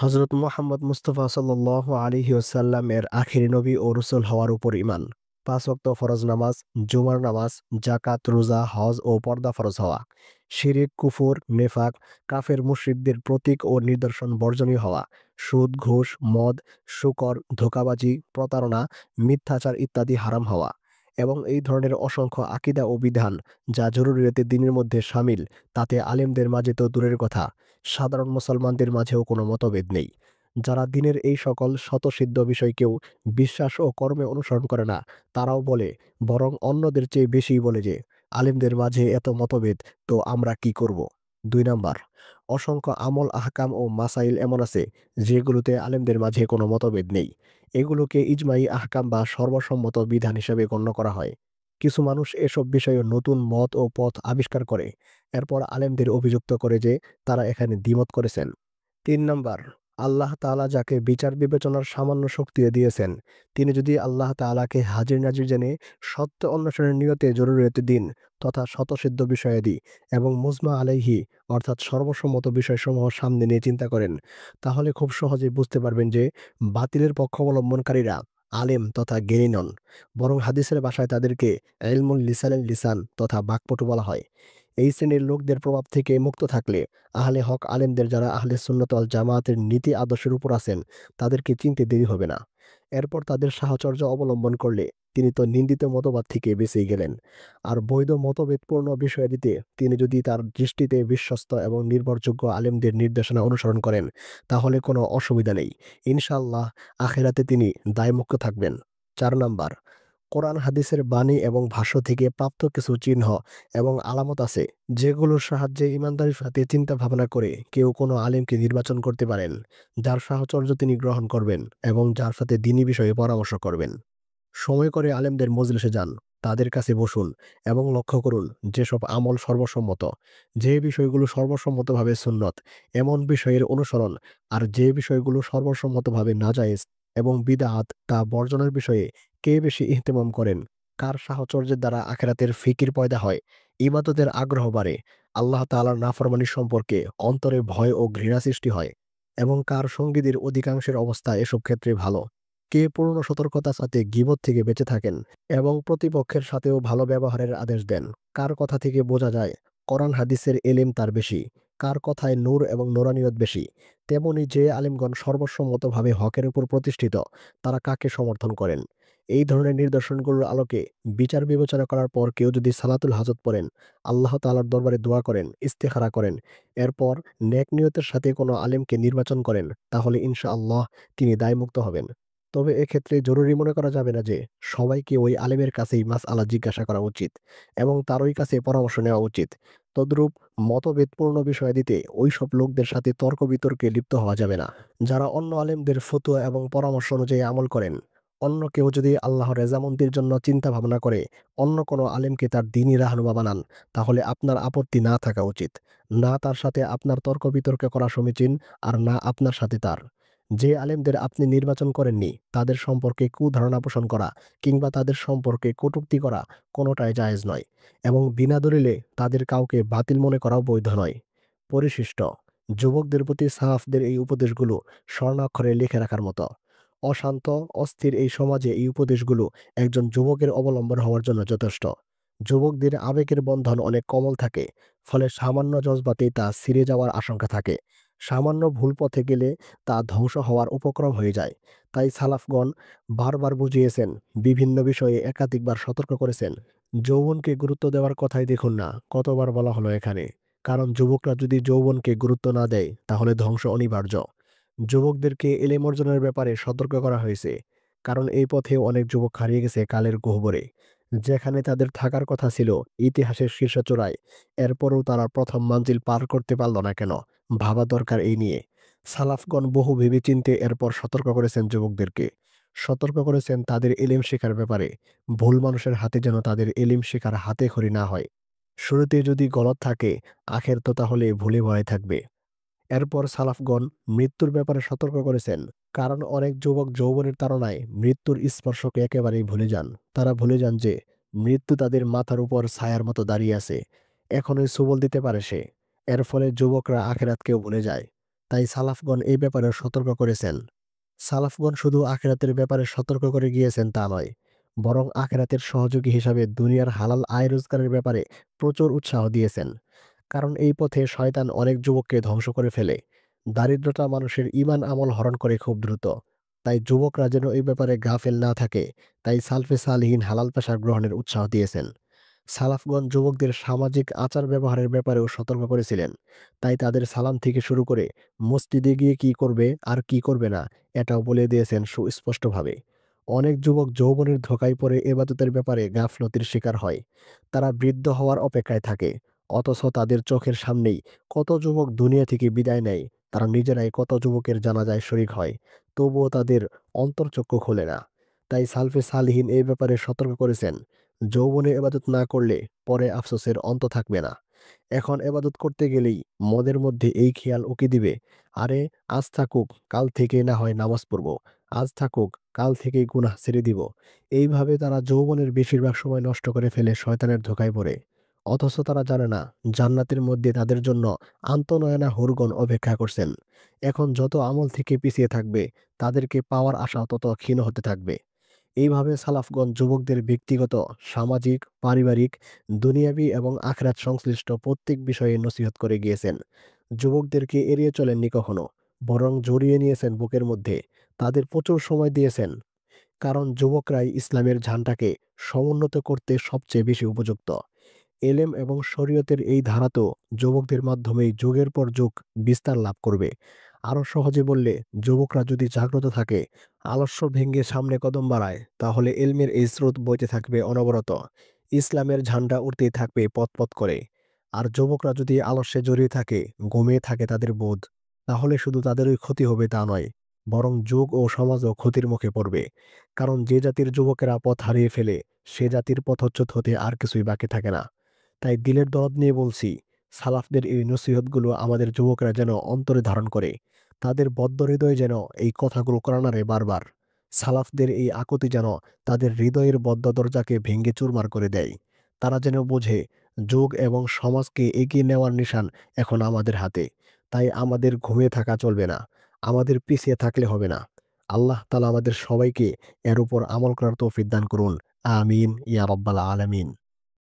হযরত মুহাম্মদ মুস্তাফা সাল্লাল্লাহু আলাইহি ওয়াসাল্লামের আখিরি নবী ও রাসূল হওয়ার উপর ঈমান, ৫ ওয়াক্ত ফরজ নামাজ, জুমার নামাজ, যাকাত, রোজা, হজ ও পর্দা ফরজ হওয়া, শিরিক, কুফর, নেফাক, কাফের মুশরিকদের প্রতীক ও নিদর্শন বর্জনীয় হওয়া, সুদ, ঘুষ, মদ, শূকর, ধোঁকাবাজি, প্রতারণা, মিথ্যাচার ইত্যাদি হারাম হওয়া এবং এই ধরনের অসংখ্য আকিদা ও বিধান যা জরুরিয়াতে দিনের মধ্যে শামিল, তাতে আলেমদের মাঝে তো দূরের কথা, সাধারণ মুসলমানদের মাঝেও কোনো মতভেদ নেই। যারা দিনের এই সকল স্বতঃসিদ্ধ বিষয়কেও বিশ্বাস ও কর্মে অনুসরণ করে না, তারাও বলে, বরং অন্যদের চেয়ে বেশিই বলে যে আলেমদের মাঝে এত মতভেদ, তো আমরা কি করব? ২ নাম্বার, অসংখ্য আমল, আহকাম ও মাসাইল এমন আছে যেগুলোতে আলেমদের মাঝে কোনো মতভেদ নেই। এগুলোকে ইজমাই আহকাম বা সর্বসম্মত বিধান হিসেবে গণ্য করা হয়। কিছু মানুষ এসব বিষয়ে নতুন মত ও পথ আবিষ্কার করে এরপর আলেমদের অভিযুক্ত করে যে তারা এখানে দ্বিমত করেছেন। ৩ নাম্বার, আল্লাহ তাআলা যাকে বিচার বিবেচনার সামান্য শক্তি দিয়েছেন, তিনি যদি আল্লাহ তাআলাকে হাজির নাজির জেনে সত্য অন্বেষণের নিয়তে জরুরিয়তে দিন তথা স্বতঃসিদ্ধ বিষয়াদি এবং মুজমা আলাইহি অর্থাৎ সর্বসম্মত বিষয়সমূহ সামনে নিয়ে চিন্তা করেন, তাহলে খুব সহজেই বুঝতে পারবেন যে বাতিলের পক্ষ অবলম্বনকারীরা আলেম তথা জ্ঞানী নন, বরং হাদিসের ভাষায় তাদেরকে ইলমুল লিসানিল লিসান তথা বাকপটু বলা হয়। এই শ্রেণীর লোকদের প্রভাব থেকে মুক্ত থাকলে আহলে হক আলেমদের, যারা আহলে সুন্নাত ওয়াল জামায়াতের নীতি আদর্শের উপর আছেন, তাদেরকে চিনতে দেরি হবে না। এরপর তাদের সাহচর্য অবলম্বন করলে তিনি তো নিন্দিত মতবাদ থেকে বেঁচেই গেলেন। আর বৈধ মতভেদপূর্ণ বিষয়াদিতে তিনি যদি তার দৃষ্টিতে বিশ্বস্ত এবং নির্ভরযোগ্য আলেমদের নির্দেশনা অনুসরণ করেন, তাহলে কোনো অসুবিধা নেই। ইনশাআল্লাহ আখিরাতে তিনি দায়মুক্ত থাকবেন। ৪ নাম্বার, কোরআন হাদিসের বাণী এবং ভাষ্য থেকে প্রাপ্ত কিছু চিহ্ন এবং আলামত আছে যেগুলোর সাহায্যে ইমানদারির সাথে চিন্তা ভাবনা করে কেউ কোনো আলেমকে নির্বাচন করতে পারেন, যার সাহচর্য তিনি গ্রহণ করবেন এবং যার সাথে দ্বীনি বিষয়ে পরামর্শ করবেন। সময় করে আলেমদের মজলিসে যান, তাদের কাছে বসুন এবং লক্ষ্য করুন যেসব আমল সর্বসম্মত, যে বিষয়গুলো সর্বসম্মতভাবে সুন্নত এমন বিষয়ের অনুসরণ, আর যে বিষয়গুলো সর্বসম্মতভাবে নাজায়েজ এবং বিদআত তা বর্জনের বিষয়ে কে বেশি ইহতেমাম করেন, কার সাহচর্যের দ্বারা আখিরাতের ফিকির পয়দা হয়, ইবাদতের আগ্রহ বাড়ে, আল্লাহ তাআলার নাফরমানি সম্পর্কে অন্তরে ভয় ও ঘৃণা সৃষ্টি হয় এবং কার সঙ্গীদের অধিকাংশের অবস্থা এসব ক্ষেত্রে ভালো, কে পূর্ণ সতর্কতার সাথে গীবত থেকে বেঁচে থাকেন এবং প্রতিপক্ষের সাথেও ভালো ব্যবহারের আদেশ দেন, কার কথা থেকে বোঝা যায় কোরআন হাদিসের এলেম তার বেশি, কার কথায় নূর এবং নোরানিয়ত বেশি, তেমনি যে আলেমগণ সর্বসম্মতভাবে হকের উপর প্রতিষ্ঠিত, তারা কাকে সমর্থন করেন। এই ধরনের নিদর্শনগুলোর আলোকে বিচার বিবেচনা করার পর কেউ যদি সালাতুল হাজত পড়েন, আল্লাহ তাআলার দরবারে দোয়া করেন, ইস্তেখারা করেন, এরপর নেক নিয়তের সাথে কোনো আলেমকে নির্বাচন করেন, তাহলে ইনশাআল্লাহ তিনি দায়মুক্ত হবেন। তবে এক্ষেত্রে জরুরি মনে করা যাবে না যে সবাইকে ওই আলেমের কাছেই মাসআলা জিজ্ঞাসা করা উচিত এবং তারই কাছে পরামর্শ নেওয়া উচিত। তদ্রূপ মতভেদপূর্ণ বিষয়াদিতে ওইসব লোকদের সাথে তর্ক বিতর্কে লিপ্ত হওয়া যাবে না, যারা অন্য আলেমদের ফতোয়া এবং পরামর্শ অনুযায়ী আমল করেন। অন্য কেউ যদি আল্লাহর রেজামন্দির জন্য চিন্তা ভাবনা করে অন্য কোনো আলেমকে তার দ্বীনী রাহনুমা বানান, তাহলে আপনার আপত্তি না থাকা উচিত। না তার সাথে আপনার তর্ক বিতর্ক করা সমীচীন, আর না আপনার সাথে তার। যে আলেমদের আপনি নির্বাচন করেননি তাদের সম্পর্কে কুধারণা পোষণ করা কিংবা তাদের সম্পর্কে কটূক্তি করা কোনোটাই জায়েজ নয় এবং বিনা দলিলে তাদের কাউকে বাতিল মনে করাও বৈধ নয়। পরিশিষ্ট, যুবকদের প্রতি সাহাফদের এই উপদেশগুলো স্বর্ণাক্ষরে লিখে রাখার মতো। অশান্ত অস্থির এই সমাজে এই উপদেশগুলো একজন যুবকের অবলম্বন হওয়ার জন্য যথেষ্ট। যুবকদের আবেগের বন্ধন অনেক কোমল থাকে, ফলে সামান্য জজবাতেই তা ছিঁড়ে যাওয়ার আশঙ্কা থাকে। সামান্য ভুল পথে গেলে তা ধ্বংস হওয়ার উপক্রম হয়ে যায়। তাই সালাফগণ বারবার বুঝিয়েছেন, বিভিন্ন বিষয়ে একাধিকবার সতর্ক করেছেন। যৌবনকে গুরুত্ব দেওয়ার কথাই দেখুন না কতবার বলা হলো এখানে। কারণ যুবকরা যদি যৌবনকে গুরুত্ব না দেয় তাহলে ধ্বংস অনিবার্য। যুবকদেরকে এলেম অর্জনের ব্যাপারে সতর্ক করা হয়েছে, কারণ এই পথে অনেক যুবক হারিয়ে গেছে কালের গহ্বরে। যেখানে তাদের থাকার কথা ছিল ইতিহাসের শীর্ষচূড়ায়, এরপরও তারা প্রথম মঞ্জিল পার করতে পারল না কেন, ভাবা দরকার এই নিয়ে। সালাফগণ বহু ভেবেচিন্তে এরপর সতর্ক করেছেন যুবকদেরকে। সতর্ক করেছেন তাদের এলিম শেখার ব্যাপারে। ভুল মানুষের হাতে যেন তাদের এলিম শেখার হাতেখড়ি না হয়। শুরুতে যদি গলত থাকে, আখের তো তাহলে ভুলে ভয়ে থাকবে। এরপর সালাফগণ মৃত্যুর ব্যাপারে সতর্ক করেছেন, কারণ অনেক যুবক যৌবনের তাড়নায় মৃত্যুর স্পর্শকে একেবারেই ভুলে যান। তারা ভুলে যান যে মৃত্যু তাদের মাথার উপর ছায়ার মতো দাঁড়িয়ে আছে, এখনই সবল দিতে পারে সে। এর ফলে যুবকরা আখেরাতকেও ভুলে যায়। তাই সালাফগণ এই ব্যাপারে সতর্ক করেছেন। সালাফগণ শুধু আখেরাতের ব্যাপারে সতর্ক করে গিয়েছেন তা নয়, বরং আখেরাতের সহযোগী হিসাবে দুনিয়ার হালাল আয় রোজগারের ব্যাপারে প্রচুর উৎসাহ দিয়েছেন। কারণ এই পথে শয়তান অনেক যুবককে ধ্বংস করে ফেলে। দারিদ্রতা মানুষের ঈমান আমল হরণ করে খুব দ্রুত। তাই যুবকরা যেন এই ব্যাপারে গাফেল না থাকে, তাই সালফে সালিহিন হালাল পেশা গ্রহণের উৎসাহ দিয়েছেন। সালাফগণ যুবকদের সামাজিক আচার ব্যবহারের ব্যাপারেও সতর্ক করেছিলেন। তাই তাদের সালাম থেকে শুরু করে মসজিদে গিয়ে কি করবে আর কি করবে না এটাও বলে দিয়েছেন সুস্পষ্টভাবে। অনেক যুবক যৌবনের ধোঁকায় পড়ে এবাদতের ব্যাপারে গাফলতির শিকার হয়। তারা বৃদ্ধ হওয়ার অপেক্ষায় থাকে, অথচ তাদের চোখের সামনেই কত যুবক দুনিয়া থেকে বিদায় নেয়। তারা নিজেরাই কত যুবকের জানাজায় শরিক হয়, তবুও তাদের অন্তর্চক্ষু খোলে না। তাই সালফে সালিহিন এই ব্যাপারে সতর্ক করেছেন, যৌবনে এবাদত না করলে পরে আফসোসের অন্ত থাকবে না। এখন এবাদত করতে গেলেই মনের মধ্যে এই খেয়াল উকি দিবে, আরে আজ থাকুক কাল থেকে না হয় নামাজ পড়ব, আজ থাকুক কাল থেকেই গুনাহ ছেড়ে দিব। এইভাবে তারা যৌবনের বেশিরভাগ সময় নষ্ট করে ফেলে শয়তানের ধোঁকায় পড়ে। অথচ তারা জানে না জান্নাতের মধ্যে তাদের জন্য আন্তঃনয়না হুরগণ অপেক্ষা করছেন। এখন যত আমল থেকে পিছিয়ে থাকবে, তাদেরকে পাওয়ার আশা তত ক্ষীণ হতে থাকবে। এইভাবে সালাফগণ যুবকদের ব্যক্তিগত, সামাজিক, পারিবারিক, দুনিয়াবি এবং আখেরাত সংশ্লিষ্ট প্রত্যেক বিষয়ে নসিহত করে গিয়েছেন। যুবকদেরকে এড়িয়ে চলেননি কখনো, বরং জড়িয়ে নিয়েছেন বুকের মধ্যে। তাদের প্রচুর সময় দিয়েছেন, কারণ যুবকরাই ইসলামের ঝান্ডাকে সমুন্নত করতে সবচেয়ে বেশি উপযুক্ত। এলেম এবং শরীয়তের এই ধারা তো যুবকদের মাধ্যমেই যুগের পর যুগ বিস্তার লাভ করবে। আরও সহজে বললে, যুবকরা যদি জাগ্রত থাকে, আলস্য ভেঙে সামনে কদম বাড়ায়, তাহলে এলমের এই স্রোত বইতে থাকবে অনবরত। ইসলামের ঝান্ডা উঠতেই থাকবে পথ পথ করে। আর যুবকরা যদি আলস্যে জড়িয়ে থাকে, ঘুমিয়ে থাকে তাদের বোধ, তাহলে শুধু তাদেরই ক্ষতি হবে তা নয়, বরং যুগ ও সমাজও ক্ষতির মুখে পড়বে। কারণ যে জাতির যুবকেরা পথ হারিয়ে ফেলে, সে জাতির পথচ্যুত হতে আর কিছুই বাকি থাকে না। তাই দিলের দরদ নিয়ে বলছি, সালাফদের এই নসিহতগুলো আমাদের যুবকরা যেন অন্তরে ধারণ করে। তাদের বদ্ধ হৃদয় যেন এই কথাগুলো কোরআনারে বারবার। সালাফদের এই আকুতি যেন তাদের হৃদয়ের বদ্ধ দরজাকে ভেঙে চুরমার করে দেয়। তারা যেন বোঝে, যুগ এবং সমাজকে এগিয়ে নেওয়ার নিশান এখন আমাদের হাতে। তাই আমাদের ঘুমিয়ে থাকা চলবে না, আমাদের পিছিয়ে থাকলে হবে না। আল্লাহ তাআলা আমাদের সবাইকে এর উপর আমল করার তৌফিক দান করুন। আমিন ইয়া রাব্বাল আলামিন।